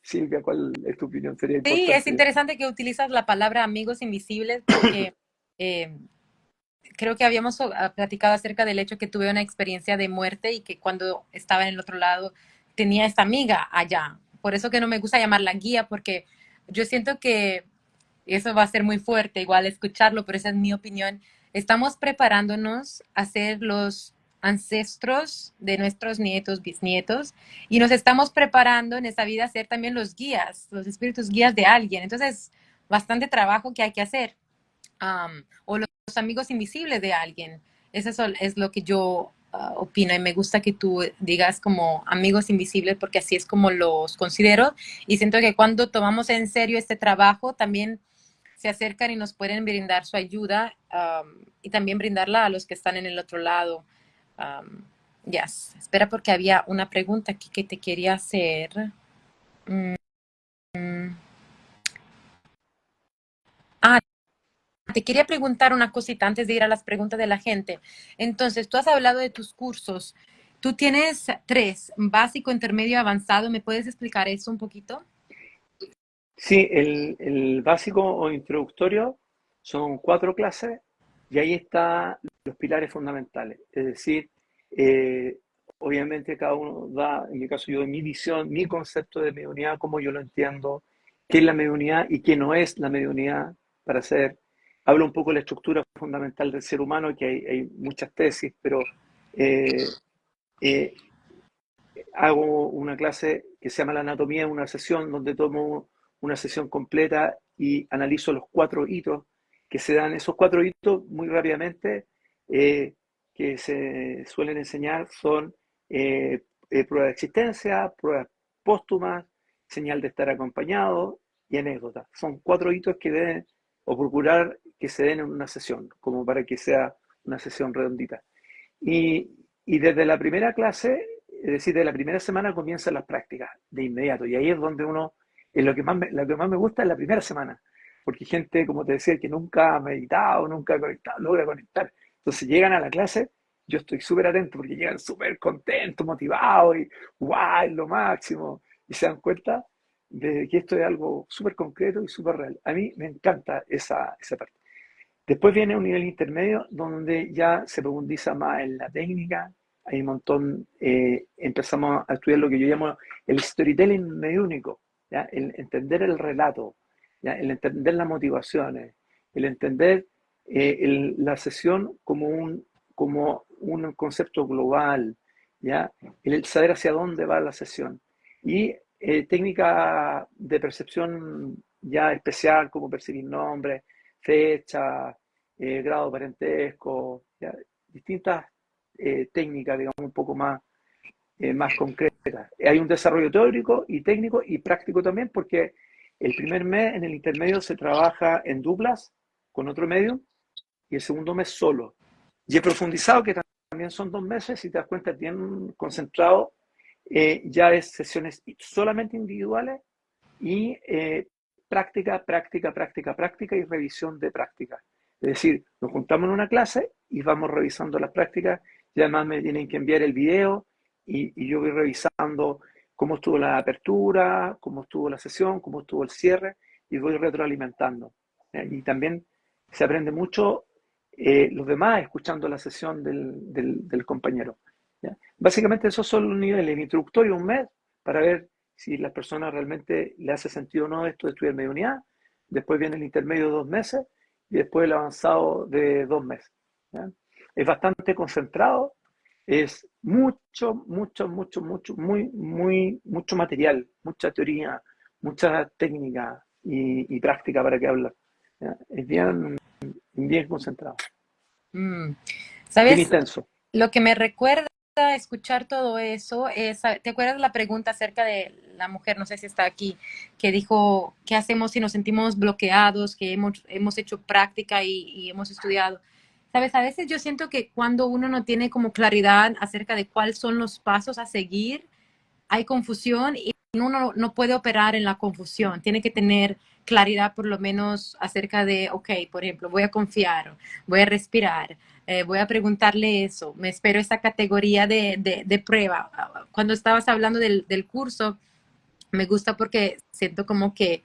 Silvia, ¿cuál es tu opinión? Sería Sí, es importante. interesante que utilizas la palabra amigos invisibles porque eh, creo que habíamos platicado acerca del hecho que tuve una experiencia de muerte y que cuando estaba en el otro lado tenía esta amiga allá. Por eso que no me gusta llamarla guía, porque yo siento que eso va a ser muy fuerte, igual escucharlo, pero esa es mi opinión. Estamos preparándonos a ser los ancestros de nuestros nietos, bisnietos, y nos estamos preparando en esta vida a ser también los guías, los espíritus guías de alguien. Entonces, bastante trabajo que hay que hacer. O los amigos invisibles de alguien. Eso es lo que yo opino y me gusta que tú digas como amigos invisibles porque así es como los considero y siento que cuando tomamos en serio este trabajo también se acercan y nos pueden brindar su ayuda y también brindarla a los que están en el otro lado. Yes. Espera porque había una pregunta aquí que te quería hacer. Mm, Ah, te quería preguntar una cosita antes de ir a las preguntas de la gente. Entonces, tú has hablado de tus cursos. Tú tienes tres, básico, intermedio, avanzado. ¿Me puedes explicar eso un poquito? Sí, el básico o introductorio son 4 clases y ahí están los pilares fundamentales. Es decir, eh, obviamente cada uno da, en mi caso yo doy mi visión, mi concepto de mediunidad, cómo yo lo entiendo, qué es la mediunidad y qué no es la mediunidad para hacer. Hablo un poco de la estructura fundamental del ser humano, que hay muchas tesis, pero eh, eh, hago una clase que se llama la anatomía, una sesión donde tomo una sesión completa y analizo los 4 hitos que se dan. Esos 4 hitos, muy rápidamente, que se suelen enseñar son prueba de existencia, pruebas póstumas, señal de estar acompañado y anécdota. Son 4 hitos que deben, o procurar que se den en una sesión, como para que sea una sesión redondita. Y, y desde la primera clase, es decir, de la primera semana comienzan las prácticas de inmediato. Y ahí es donde uno, es lo que más me gusta es la primera semana. Porque gente, como te decía, que nunca ha meditado, nunca ha conectado, logra conectar. Entonces llegan a la clase, yo estoy súper atento porque llegan súper contentos, motivados y ¡guau! Es lo máximo. Y se dan cuenta de que esto es algo súper concreto y súper real. A mí me encanta esa parte. Después viene un nivel intermedio donde ya se profundiza más en la técnica, hay un montón, empezamos a estudiar lo que yo llamo el storytelling mediúnico, ¿ya? El entender el relato, ¿ya? El entender las motivaciones, el entender la sesión como un concepto global, ¿ya? El saber hacia dónde va la sesión. Y técnica de percepción ya especial, como percibir nombres, fecha, grado de parentesco, ¿ya? Distintas técnicas, digamos, un poco más concretas. Hay un desarrollo teórico y técnico y práctico también, porque el primer mes en el intermedio se trabaja en duplas con otro medio y el segundo mes solo. Y he profundizado, que también son 2 meses, si te das cuenta, bien concentrado, ya es sesiones solamente individuales y práctica, práctica, práctica, práctica y revisión de práctica. Es decir, nos juntamos en una clase y vamos revisando las prácticas y además me tienen que enviar el video y yo voy revisando cómo estuvo la apertura, cómo estuvo la sesión, cómo estuvo el cierre y voy retroalimentando. Y también se aprende mucho los demás escuchando la sesión del compañero. ¿Ya? Básicamente esos son los niveles. El introductorio un mes para ver si las personas realmente le hace sentido o no esto de estudiar media unidad. Después viene el intermedio de 2 meses y después el avanzado de 2 meses. ¿Ya? Es bastante concentrado, es mucho material, mucha teoría, mucha técnica y práctica para que hablar. ¿Ya? Es bien concentrado, Mm. bien ¿Sabes? intenso. Lo que me recuerda escuchar todo eso es, ¿te acuerdas la pregunta acerca de la mujer, no sé si está aquí, que dijo, ¿qué hacemos si nos sentimos bloqueados, que hemos hecho práctica y hemos estudiado? Sabes, a veces yo siento que cuando uno no tiene como claridad acerca de cuáles son los pasos a seguir, hay confusión y uno no puede operar en la confusión. Tiene que tener claridad por lo menos acerca de, ok, por ejemplo, voy a confiar, voy a respirar, voy a preguntarle eso, me espero esa categoría de prueba. Cuando estabas hablando del curso, me gusta porque siento como que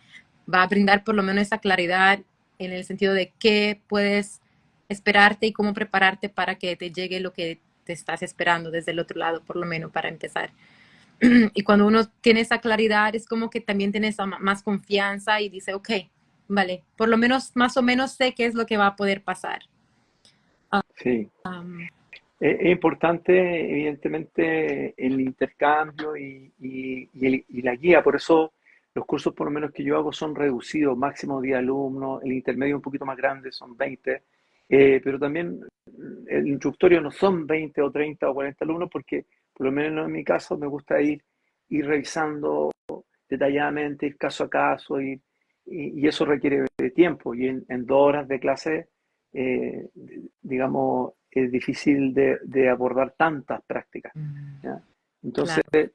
va a brindar por lo menos esa claridad en el sentido de qué puedes esperarte y cómo prepararte para que te llegue lo que te estás esperando desde el otro lado, por lo menos para empezar. Y cuando uno tiene esa claridad, es como que también tiene esa más confianza y dice, ok, vale, por lo menos más o menos sé qué es lo que va a poder pasar. Sí. Um, Es importante, evidentemente, el intercambio y la guía. Por eso los cursos, por lo menos que yo hago, son reducidos, máximo 10 alumnos, el intermedio un poquito más grande, son 20. Pero también el instructorio no son 20 o 30 o 40 alumnos, porque por lo menos en mi caso me gusta ir revisando detalladamente, ir caso a caso, y eso requiere de tiempo. Y en 2 horas de clase, digamos, es difícil de abordar tantas prácticas. ¿Ya? Entonces, claro,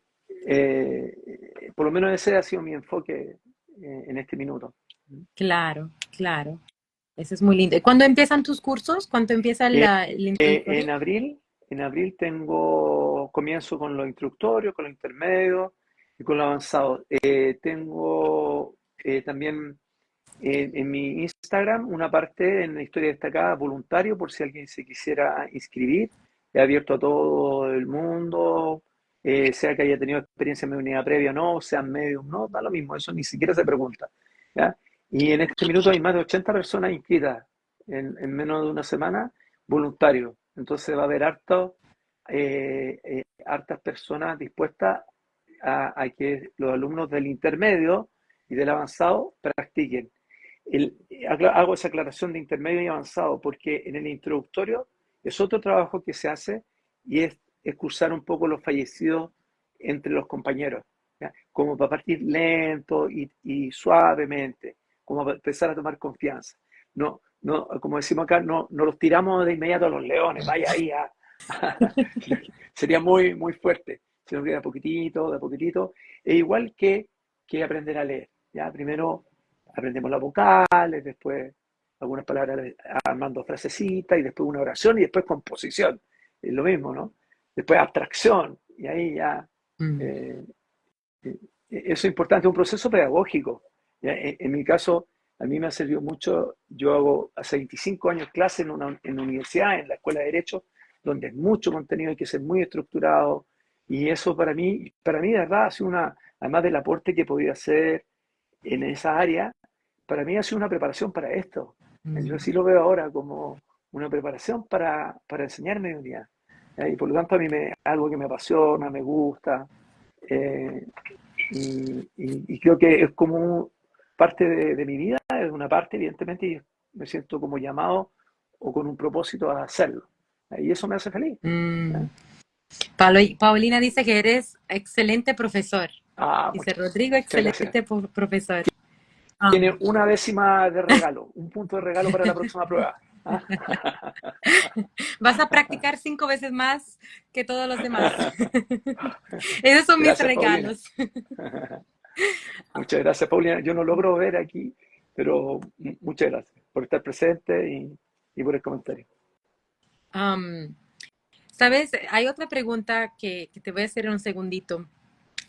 por lo menos ese ha sido mi enfoque en este minuto. claro, claro. Eso es muy lindo. ¿Y cuándo empiezan tus cursos? ¿Cuándo empieza Eh, el introductorio? en abril comienzo con los introductorios, con los intermedios y con los avanzados. Tengo también en mi Instagram una parte en la historia destacada voluntario por si alguien se quisiera inscribir. He abierto a todo el mundo, sea que haya tenido experiencia en mi unidad previa o no, sea medium, no, da lo mismo, eso ni siquiera se pregunta. ¿Ya? Y en este minuto hay más de 80 personas inscritas en menos de una semana, voluntarios. Entonces va a haber hartas personas dispuestas a que los alumnos del intermedio y del avanzado practiquen. Hago esa aclaración de intermedio y avanzado porque en el introductorio es otro trabajo que se hace y es excursar un poco los fallecidos entre los compañeros, ¿ya? Como para partir lento y suavemente, como para empezar a tomar confianza. No, no, como decimos acá, no los tiramos de inmediato a los leones, vaya ahí sería muy fuerte, sino que de a poquitito, e igual que aprender a leer, ¿ya? Primero aprendemos las vocales, después algunas palabras armando frasecitas y después una oración y después composición. Es lo mismo, ¿no? Después abstracción y ahí ya Mm. eh, eso es importante, un proceso pedagógico. ¿Ya? En mi caso, a mí me ha servido mucho, yo hago hace 25 años clase en una universidad, en la Escuela de Derecho, donde es mucho contenido, hay que ser muy estructurado, y eso para mí de verdad ha sido además del aporte que he podido hacer en esa área, para mí ha sido una preparación para esto. Yo Mm. sí lo veo ahora como una preparación para enseñar mediunidad. Y por lo tanto a mí es algo que me apasiona, me gusta, eh, y creo que es como parte de mi vida, es una parte evidentemente, y me siento como llamado o con un propósito a hacerlo. Y eso me hace feliz. ¿Ya? Mm. Paulina dice que eres excelente profesor. Dice Muchas Rodrigo, gracias. excelente profesor. Ah, Tiene una décima de regalo, un punto de regalo para la próxima prueba. ¿Ah? vas a practicar 5 veces más que todos los demás. Esos son mis Gracias, Paulina. regalos. Muchas gracias, Paulina. Yo no logro ver aquí, pero muchas gracias por estar presente y por el comentario. Um, Sabes, hay otra pregunta que te voy a hacer en un segundito,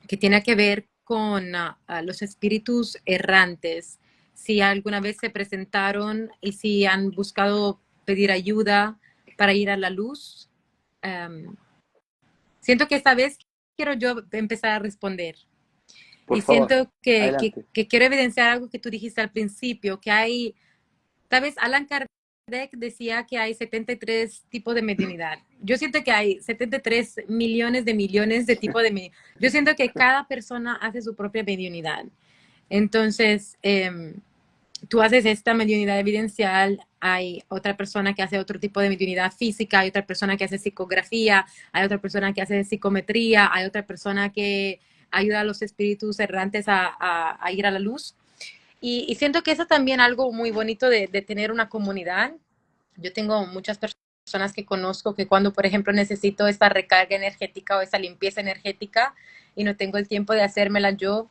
que tiene que ver con a los espíritus errantes. Si alguna vez se presentaron y si han buscado pedir ayuda para ir a la luz. Em, Siento que esta vez quiero yo empezar a responder. Por Y favor, siento que, que, adelante. que quiero evidenciar algo que tú dijiste al principio, que hay, tal vez Alan Kardec decía que hay 73 tipos de mediunidad. Yo siento que hay 73 millones de tipos de mediunidad. Yo siento que cada persona hace su propia mediunidad. Entonces, tú haces esta mediunidad evidencial, hay otra persona que hace otro tipo de mediunidad física, hay otra persona que hace psicografía, hay otra persona que hace psicometría, hay otra persona que ayuda a los espíritus errantes a ir a la luz. Y siento que eso es también algo muy bonito de tener una comunidad. Yo tengo muchas personas que conozco que cuando, por ejemplo, necesito esta recarga energética o esa limpieza energética y no tengo el tiempo de hacérmela yo,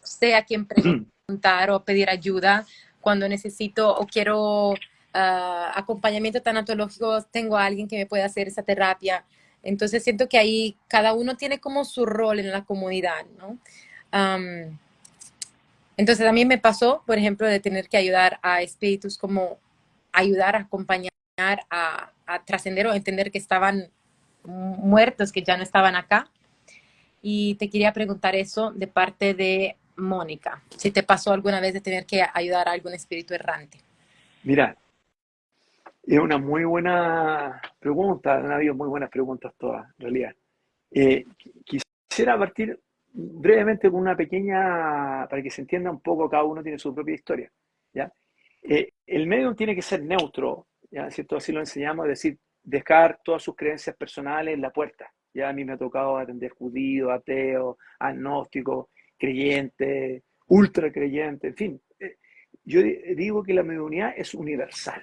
sé a quién preguntar o pedir ayuda. Cuando necesito o quiero acompañamiento tanatológico, tengo a alguien que me pueda hacer esa terapia. Entonces siento que ahí cada uno tiene como su rol en la comunidad, ¿no? Um, entonces a mí me pasó, por ejemplo, de tener que ayudar a espíritus como ayudar a acompañar a trascender o entender que estaban muertos, que ya no estaban acá. Y te quería preguntar eso de parte de Mónica, si te pasó alguna vez de tener que ayudar a algún espíritu errante. Mira, es una muy buena pregunta, han habido muy buenas preguntas todas, en realidad. Quisiera partir brevemente con una pequeña, para que se entienda un poco, cada uno tiene su propia historia, ¿ya? El medium tiene que ser neutro, ¿ya? ¿Cierto? Así lo enseñamos, es decir, dejar todas sus creencias personales en la puerta. Ya a mí me ha tocado atender judíos, ateos, agnósticos, creyentes, ultra creyentes, en fin. Yo digo que la mediunidad es universal.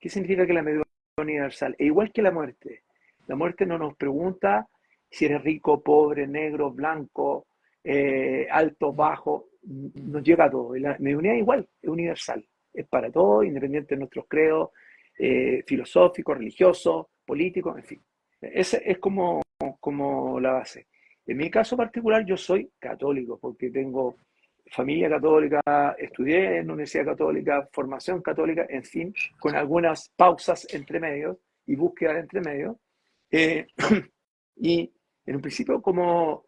¿Qué significa que la mediunidad es universal? E igual que la muerte. La muerte no nos pregunta si eres rico, pobre, negro, blanco, alto, bajo. Nos llega a todo. Y la mediunidad igual, es universal. Es para todos, independiente de nuestros credos filosóficos, religiosos, políticos, en fin. Esa es como la base. En mi caso particular, yo soy católico, porque tengo familia católica, estudié en la Universidad Católica, formación católica, en fin, con algunas pausas entre medios y búsquedas entre medios. Eh, y en un principio como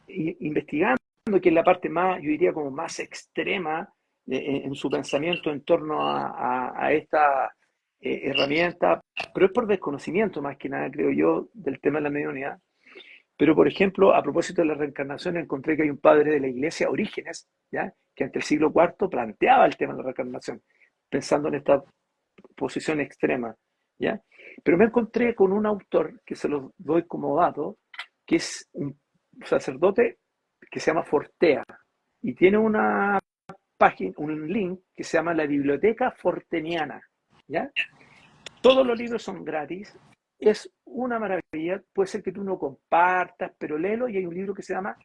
investigando, que es la parte más, yo diría como más extrema en su pensamiento en torno a esta herramienta, pero es por desconocimiento más que nada, creo yo, del tema de la mediunidad. Pero, por ejemplo, a propósito de la reencarnación, encontré que hay un padre de la iglesia, Orígenes, ¿ya? Que ante el siglo IV planteaba el tema de la reencarnación, pensando en esta posición extrema, ¿ya? Pero me encontré con un autor, que se los doy como dato, que es un sacerdote que se llama Fortea, y tiene una página, un link que se llama la Biblioteca Forteniana, ¿ya? Todos los libros son gratis, es una maravilla, puede ser que tú no compartas, pero léelo y hay un libro que se llama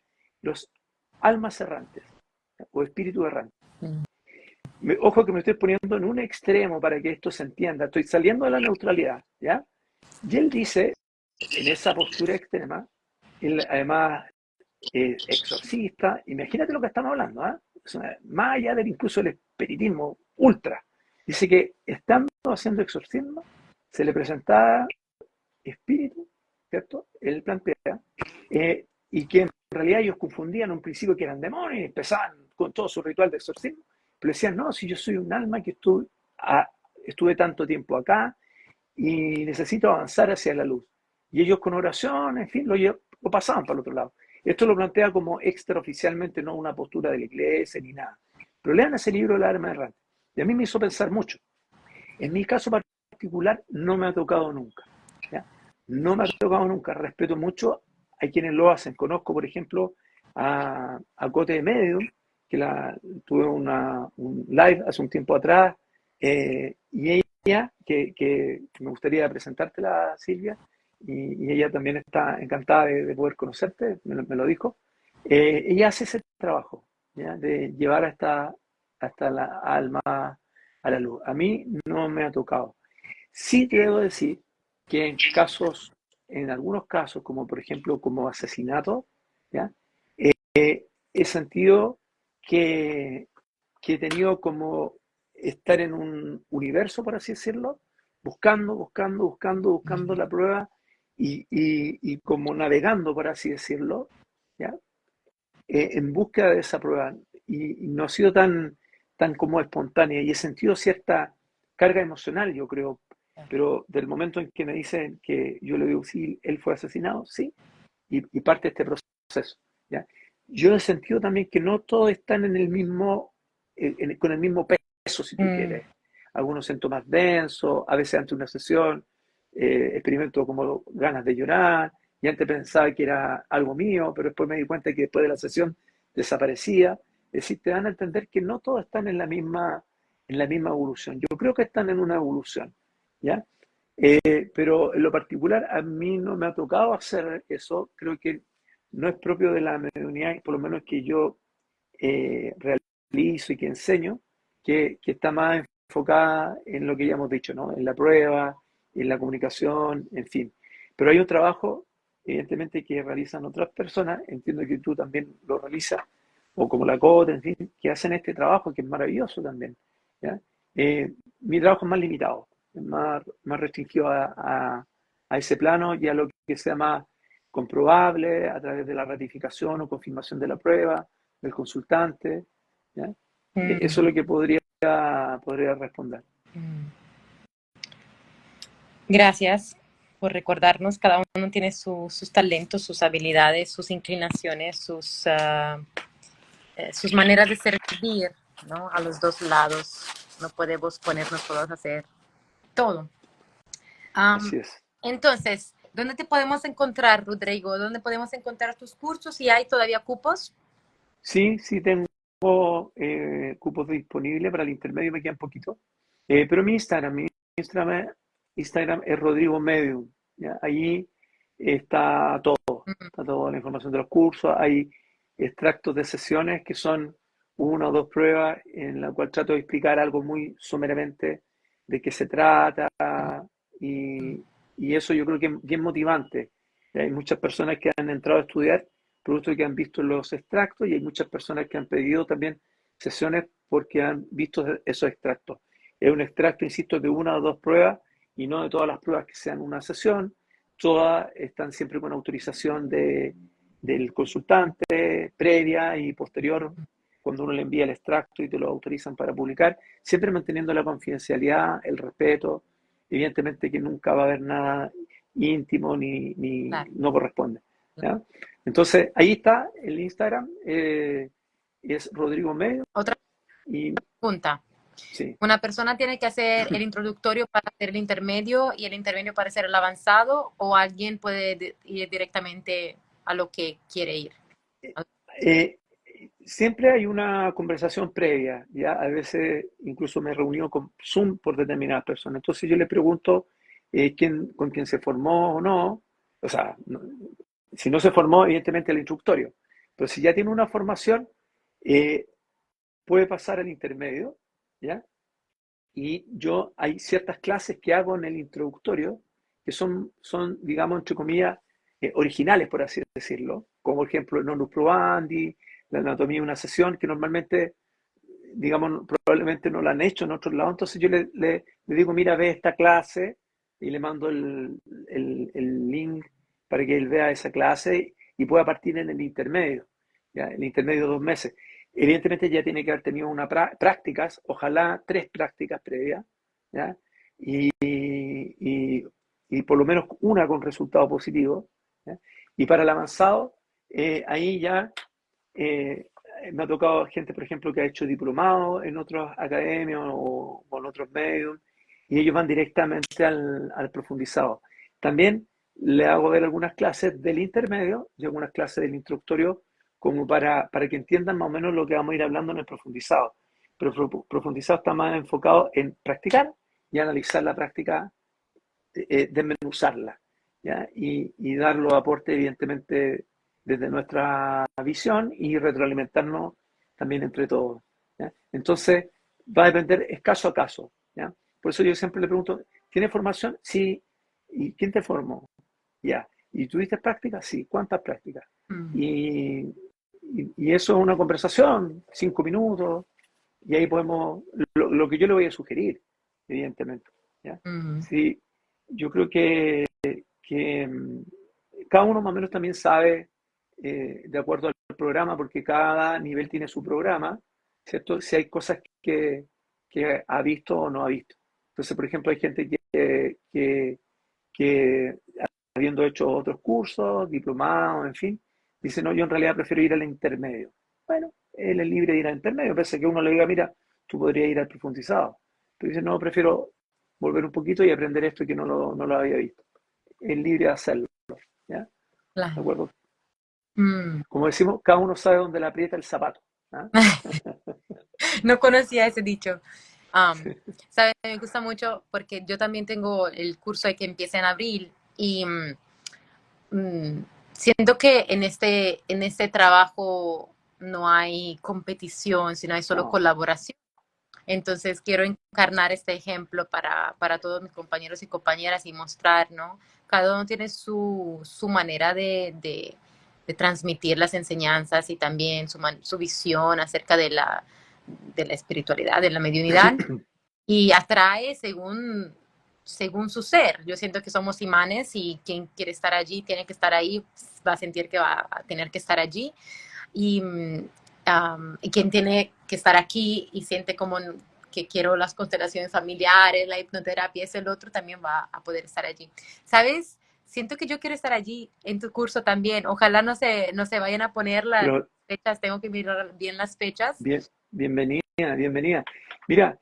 Los Almas Errantes o Espíritu Errante. Ojo que me estoy poniendo en un extremo para que esto se entienda, estoy saliendo de la neutralidad, ¿ya? Y él dice, en esa postura extrema, él además es exorcista, imagínate lo que estamos hablando, ¿eh? O sea, más allá del incluso el espiritismo ultra, dice que estando haciendo exorcismo, se le presentaba espíritu, ¿cierto? Él plantea, y que en realidad ellos confundían un principio que eran demonios y empezaban con todo su ritual de exorcismo, pero decían, no, si yo soy un alma que estuve tanto tiempo acá y necesito avanzar hacia la luz. Y ellos con oración, en fin, lo pasaban para el otro lado. Esto lo plantea como extraoficialmente, no una postura de la iglesia ni nada. Pero lean ese libro, El arma errante. Y a mí me hizo pensar mucho. En mi caso particular no me ha tocado nunca. ¿Ya? No me ha tocado nunca. Respeto mucho a quienes lo hacen. Conozco, por ejemplo, a Cote de Medium, que tuve un live hace un tiempo atrás, y ella, que me gustaría presentártela, Silvia, y ella también está encantada de poder conocerte, me lo dijo. Ella hace ese trabajo, ¿ya? De llevar hasta la alma a la luz. A mí no me ha tocado. Sí te debo decir que en algunos casos, como por ejemplo como asesinato, ¿ya? He sentido que, que he tenido como estar en un universo, por así decirlo, buscando la prueba y como navegando, por así decirlo, ¿ya? En búsqueda de esa prueba. Y no ha sido tan como espontánea y he sentido cierta carga emocional, yo creo, pero del momento en que me dicen que yo le digo, sí, él fue asesinado, sí, y parte de este proceso, ¿ya? Yo he sentido también que no todos están en el mismo, con el mismo peso, si tú Mm, quieres. Algunos siento más denso, a veces ante una sesión experimento como ganas de llorar, y antes pensaba que era algo mío, pero después me di cuenta que después de la sesión desaparecía. Es decir, te dan a entender que no todos están en la misma evolución. Yo creo que están en una evolución, ¿ya? Pero en lo particular a mí no me ha tocado hacer eso, creo que no es propio de la mediunidad, por lo menos que yo realizo y que enseño, que está más enfocada en lo que ya hemos dicho, ¿no? En la prueba, en la comunicación, en fin. Pero hay un trabajo, evidentemente, que realizan otras personas, entiendo que tú también lo realizas, o como la COT, en fin, que hacen este trabajo que es maravilloso también, ¿ya? Mi trabajo es más limitado, es más restringido a ese plano y a lo que sea más comprobable a través de la ratificación o confirmación de la prueba del consultante, ¿ya? Eso mm, es lo que podría responder. mm. Gracias por recordarnos. Cada uno tiene sus talentos, sus habilidades, sus inclinaciones, sus maneras de servir, ¿no? A los dos lados. No podemos ponernos todos a hacer todo. Así Am, es. entonces, ¿dónde te podemos encontrar, Rodrigo? ¿Dónde podemos encontrar tus cursos? ¿Y hay todavía cupos? Sí, tengo cupos disponibles para el intermedio, me quedan poquito. Pero Instagram, Instagram es Rodrigo Medium, ¿ya? Allí está toda la información de los cursos, hay extractos de sesiones que son una o dos pruebas en la cual trato de explicar algo muy someramente de qué se trata y, y eso yo creo que es bien motivante. Hay muchas personas que han entrado a estudiar producto de que han visto los extractos y hay muchas personas que han pedido también sesiones porque han visto esos extractos. Es un extracto, insisto, de una o dos pruebas y no de todas las pruebas que sean una sesión. Todas están siempre con autorización del consultante, previa y posterior, cuando uno le envía el extracto y te lo autorizan para publicar, siempre manteniendo la confidencialidad, el respeto, evidentemente que nunca va a haber nada íntimo ni Claro. no corresponde, ¿ya? Entonces, ahí está el Instagram, es Rodrigo Medio Otra y pregunta. sí. ¿Una persona tiene que hacer el introductorio para hacer el intermedio y el intermedio para hacer el avanzado o alguien puede ir directamente a lo que quiere ir? Eh, Siempre hay una conversación previa, ya a veces incluso me he reunido con Zoom por determinadas personas. Entonces yo le pregunto con quién se formó o no. O sea, si no se formó, evidentemente el instructorio. Pero si ya tiene una formación, eh, puede pasar al intermedio, ¿ya? Y yo hay ciertas clases que hago en el introductorio que son digamos, entre comillas, originales, por así decirlo, como por ejemplo el Nonus Probandi, la anatomía de una sesión, que normalmente, digamos, probablemente no la han hecho en otros lados. Entonces yo le digo, mira, ve esta clase y le mando el link para que él vea esa clase y pueda partir en el intermedio, ¿ya? El intermedio de 2 meses. Evidentemente ya tiene que haber tenido prácticas, ojalá 3 prácticas previas, ¿ya? Y, y por lo menos una con resultado positivo, ¿ya? Y para el avanzado, ahí ya eh, me ha tocado gente, por ejemplo, que ha hecho diplomado en otras academias o en otros medios, y ellos van directamente al profundizado. También le hago ver algunas clases del intermedio y algunas clases del instructorio, como para que entiendan más o menos lo que vamos a ir hablando en el profundizado. Pero el profundizado está más enfocado en practicar y analizar la práctica, desmenuzarla, ¿ya? Y dar los aportes, evidentemente, desde nuestra visión y retroalimentarnos también entre todos, ¿ya? Entonces, va a depender, es caso a caso, ¿ya? Por eso yo siempre le pregunto, ¿tiene formación? Sí. ¿Y quién te formó? Ya. ¿Y tuviste prácticas? Sí. ¿Cuántas prácticas? Mm, Y, y eso es una conversación, 5 minutos, y ahí podemos, lo que yo le voy a sugerir, evidentemente. ¿Ya? mm, Sí, yo creo que cada uno más o menos también sabe, de acuerdo al programa, porque cada nivel tiene su programa, ¿cierto? Si hay cosas que ha visto o no ha visto. Entonces, por ejemplo, hay gente que habiendo hecho otros cursos, diplomados, en fin, dice, no, yo en realidad prefiero ir al intermedio. Bueno, él es libre de ir al intermedio, pese a que uno le diga, mira, tú podrías ir al profundizado. Pero dice, no, prefiero volver un poquito y aprender esto que no lo había visto. Es libre de hacerlo, ¿ya? ¿De claro. acuerdo? Mm. Como decimos, cada uno sabe dónde le aprieta el zapato. ¿Ah? No conocía ese dicho. Am, Sí. ¿Sabes? Me gusta mucho porque yo también tengo el curso de que empieza en abril y siento que en este trabajo no hay competición, sino hay solo No, colaboración. Entonces quiero encarnar este ejemplo para todos mis compañeros y compañeras y mostrar, ¿no? Cada uno tiene su manera de transmitir las enseñanzas y también su visión acerca de la espiritualidad, de la mediunidad y atrae según su ser. Yo siento que somos imanes y quien quiere estar allí tiene que estar ahí, va a sentir que va a tener que estar allí. Y, y quien tiene que estar aquí y siente como que quiero las constelaciones familiares, la hipnoterapia, es el otro, también va a poder estar allí. ¿Sabes? Siento que yo quiero estar allí en tu curso también. Ojalá no se vayan a poner las pero fechas, tengo que mirar bien las fechas. bienvenida, bienvenida. Mira,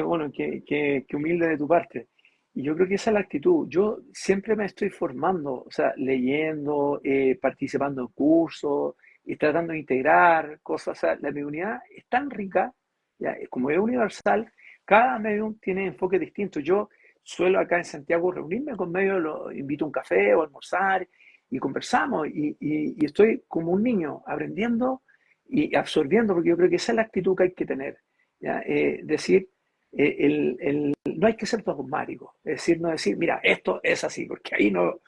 bueno, qué humilde de tu parte. Y yo creo que esa es la actitud. Yo siempre me estoy formando, o sea, leyendo, participando en cursos y tratando de integrar cosas. O sea, la mediunidad es tan rica, ya, como es universal, cada medium tiene enfoque distinto. Yo suelo acá en Santiago reunirme con medios, lo invito a un café o a almorzar y conversamos y estoy como un niño aprendiendo y absorbiendo, porque yo creo que esa es la actitud que hay que tener. ¿Ya? Decir, no hay que ser dogmático, es decir, no decir, mira, esto es así, porque ahí no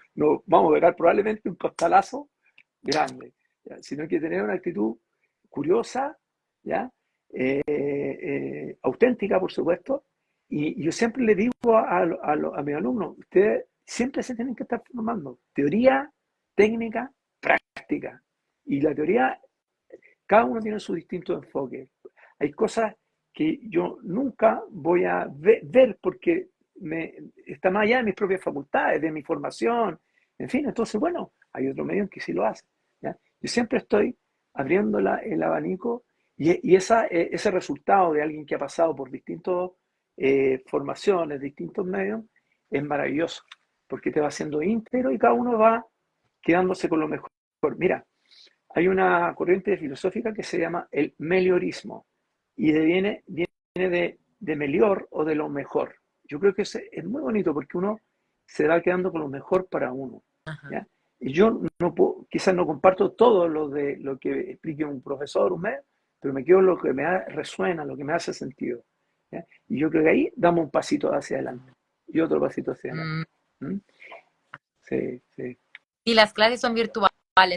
vamos a ver probablemente un costalazo grande, ¿ya? Sino que tener una actitud curiosa, ¿ya? Auténtica, por supuesto, y yo siempre le digo a mis alumnos, ustedes siempre se tienen que estar formando, teoría, técnica, práctica. Y la teoría cada uno tiene su distinto enfoque. Hay cosas que yo nunca voy a ver porque está más allá de mis propias facultades, de mi formación, en fin, entonces, bueno, hay otro medio en que sí lo hace. ¿Ya? Yo siempre estoy abriendo el abanico y ese resultado de alguien que ha pasado por distintas formaciones, distintos medios, es maravilloso, porque te va haciendo íntegro y cada uno va quedándose con lo mejor. Mira, hay una corriente filosófica que se llama el meliorismo y viene de melior o de lo mejor. Yo creo que es muy bonito porque uno se va quedando con lo mejor para uno. Ajá. ¿Ya? Y yo no puedo, quizás no comparto todo lo que explique un profesor, un médico, pero me quedo lo que resuena, lo que me hace sentido. ¿Ya? Y yo creo que ahí damos un pasito hacia adelante y otro pasito hacia adelante. Mm. ¿Mm? Sí, sí. Y las clases son virtuales,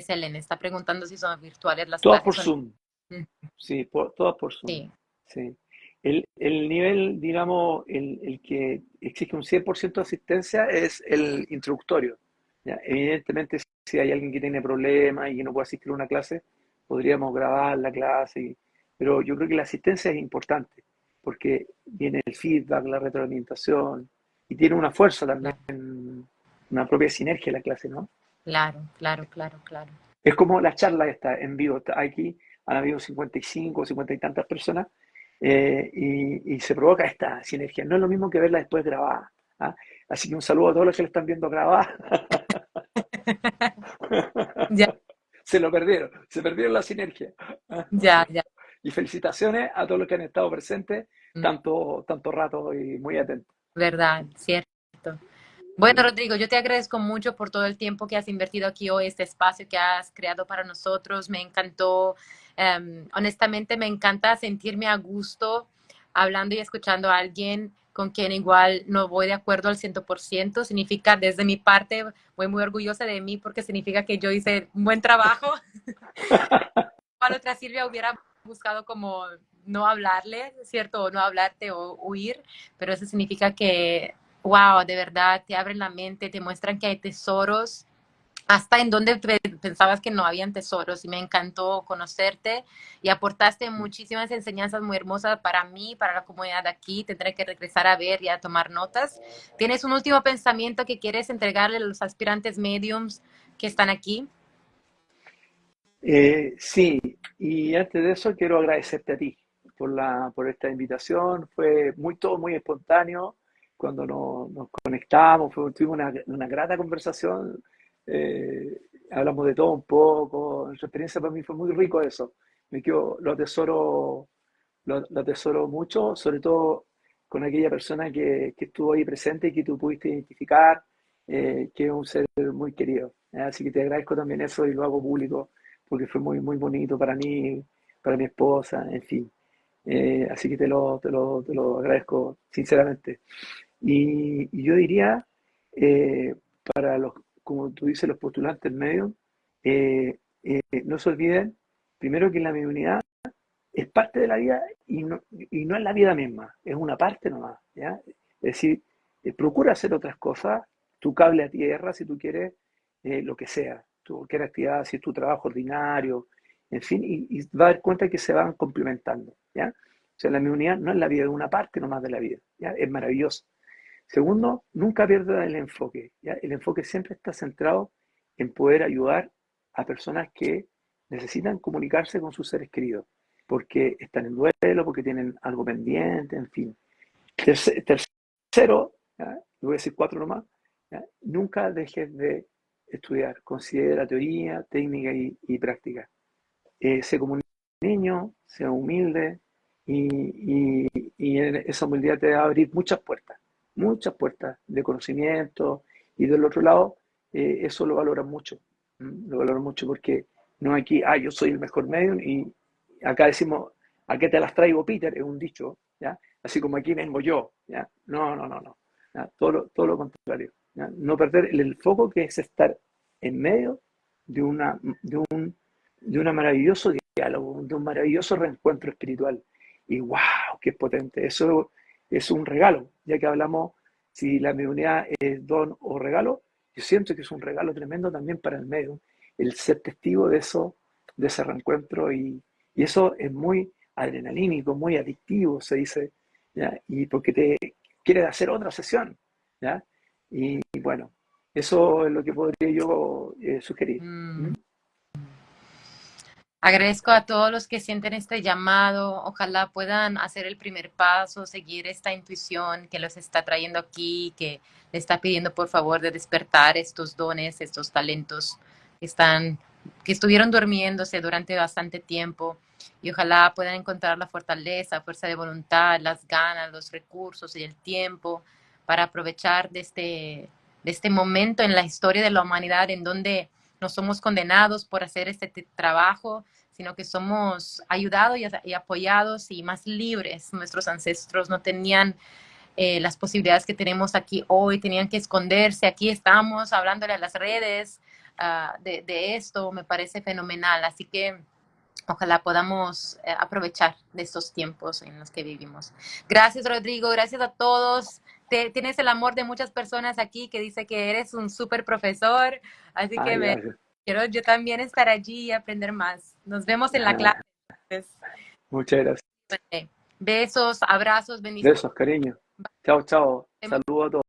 Helen está preguntando si son virtuales las Todas clases. por Zoom. Mm, Sí, todas por Zoom. sí, Sí. El nivel, digamos, el que exige un 100% de asistencia es el introductorio. ¿Ya? Evidentemente, si hay alguien que tiene problemas y que no puede asistir a una clase, podríamos grabar la clase. Pero yo creo que la asistencia es importante porque viene el feedback, la retroalimentación y tiene una fuerza también, claro, una propia sinergia la clase, ¿no? claro, claro, claro, claro. Es como la charla esta en vivo. Aquí han habido 55 o 50 y tantas personas y se provoca esta sinergia. No es lo mismo que verla después grabada. ¿Ah? Así que un saludo a todos los que la están viendo grabada. Ya, Se perdieron la sinergia. ya, ya, Y felicitaciones a todos los que han estado presentes mm, tanto rato y muy atentos. verdad, cierto. Bueno, Sí. Rodrigo, yo te agradezco mucho por todo el tiempo que has invertido aquí hoy, este espacio que has creado para nosotros. Me encantó, honestamente, me encanta sentirme a gusto hablando y escuchando a alguien con quien igual no voy de acuerdo al 100%. Significa, desde mi parte, voy muy orgullosa de mí porque significa que yo hice un buen trabajo. Para otra Silvia hubiera buscado como no hablarle, ¿cierto? O no hablarte o huir, pero eso significa que, wow, de verdad, te abren la mente, te muestran que hay tesoros hasta en donde pensabas que no habían tesoros, y me encantó conocerte y aportaste muchísimas enseñanzas muy hermosas para mí, para la comunidad de aquí. Tendré que regresar a ver y a tomar notas. ¿Tienes un último pensamiento que quieres entregarle a los aspirantes mediums que están aquí? Sí, y antes de eso quiero agradecerte a ti por esta invitación. Fue todo muy espontáneo cuando nos conectamos, tuvimos una grata conversación. Hablamos de todo un poco. En su experiencia para mí fue muy rico eso. Lo atesoro mucho, sobre todo con aquella persona que estuvo ahí presente y que tú pudiste identificar, que es un ser muy querido. Así que te agradezco también eso y lo hago público porque fue muy bonito para mí, para mi esposa, en fin. Así que te lo agradezco sinceramente. Y yo diría, eh, para los, como tú dices, los postulantes medios, no se olviden, primero, que la mediunidad es parte de la vida y no es la vida misma, es una parte nomás, ¿ya? Es decir, procura hacer otras cosas, tu cable a tierra, si tú quieres, lo que sea, cualquier actividad, si es tu trabajo ordinario, en fin, y va a dar cuenta que se van complementando, ¿ya? O sea, la inmunidad no es la vida, es una parte nomás de la vida, ¿ya? Es maravilloso. Segundo, nunca pierdas el enfoque, ¿ya? El enfoque siempre está centrado en poder ayudar a personas que necesitan comunicarse con sus seres queridos, porque están en duelo, porque tienen algo pendiente, en fin. Tercero, ¿ya? Voy a decir cuatro nomás, ¿ya? Nunca dejes de estudiar, considera teoría, técnica y práctica. Sé como un niño, sea humilde y esa humildad te va a abrir muchas puertas de conocimiento y del otro lado, eso lo valoran mucho, lo valoran mucho porque no aquí, yo soy el mejor medium y acá decimos, ¿a qué te las traigo, Peter? Es un dicho, ¿ya? Así como aquí vengo yo, ¿ya? No, ¿ya? Todo lo contrario, ¿ya? No perder el foco que es estar en medio de de un maravilloso diálogo, de un maravilloso reencuentro espiritual. Y wow, qué potente. Eso es un regalo, ya que hablamos si la mediunidad es don o regalo. Yo siento que es un regalo tremendo también para el medio, el ser testigo de eso, de ese reencuentro, y eso es muy adrenalínico, muy adictivo, se dice, ¿ya? Y porque te quieres hacer otra sesión, ¿ya? Y bueno, eso es lo que podría yo sugerir. ¿Mm? Mm. Agradezco a todos los que sienten este llamado. Ojalá puedan hacer el primer paso, seguir esta intuición que los está trayendo aquí, que le está pidiendo por favor de despertar estos dones, estos talentos que están, que estuvieron durmiéndose durante bastante tiempo. Y ojalá puedan encontrar la fortaleza, fuerza de voluntad, las ganas, los recursos y el tiempo para aprovechar de este momento en la historia de la humanidad en donde no somos condenados por hacer este trabajo, sino que somos ayudados y apoyados y más libres. Nuestros ancestros no tenían las posibilidades que tenemos aquí hoy, tenían que esconderse. Aquí estamos hablándole a las redes de esto, me parece fenomenal. Así que ojalá podamos aprovechar de estos tiempos en los que vivimos. Gracias, Rodrigo. Gracias a todos. Tienes el amor de muchas personas aquí que dice que eres un súper profesor. Así que Gracias. quiero yo también estar allí y aprender más. Nos vemos en la clase. Muchas gracias. Besos, abrazos, bendiciones. Besos, cariño. Chao, chao. Saludos a todos.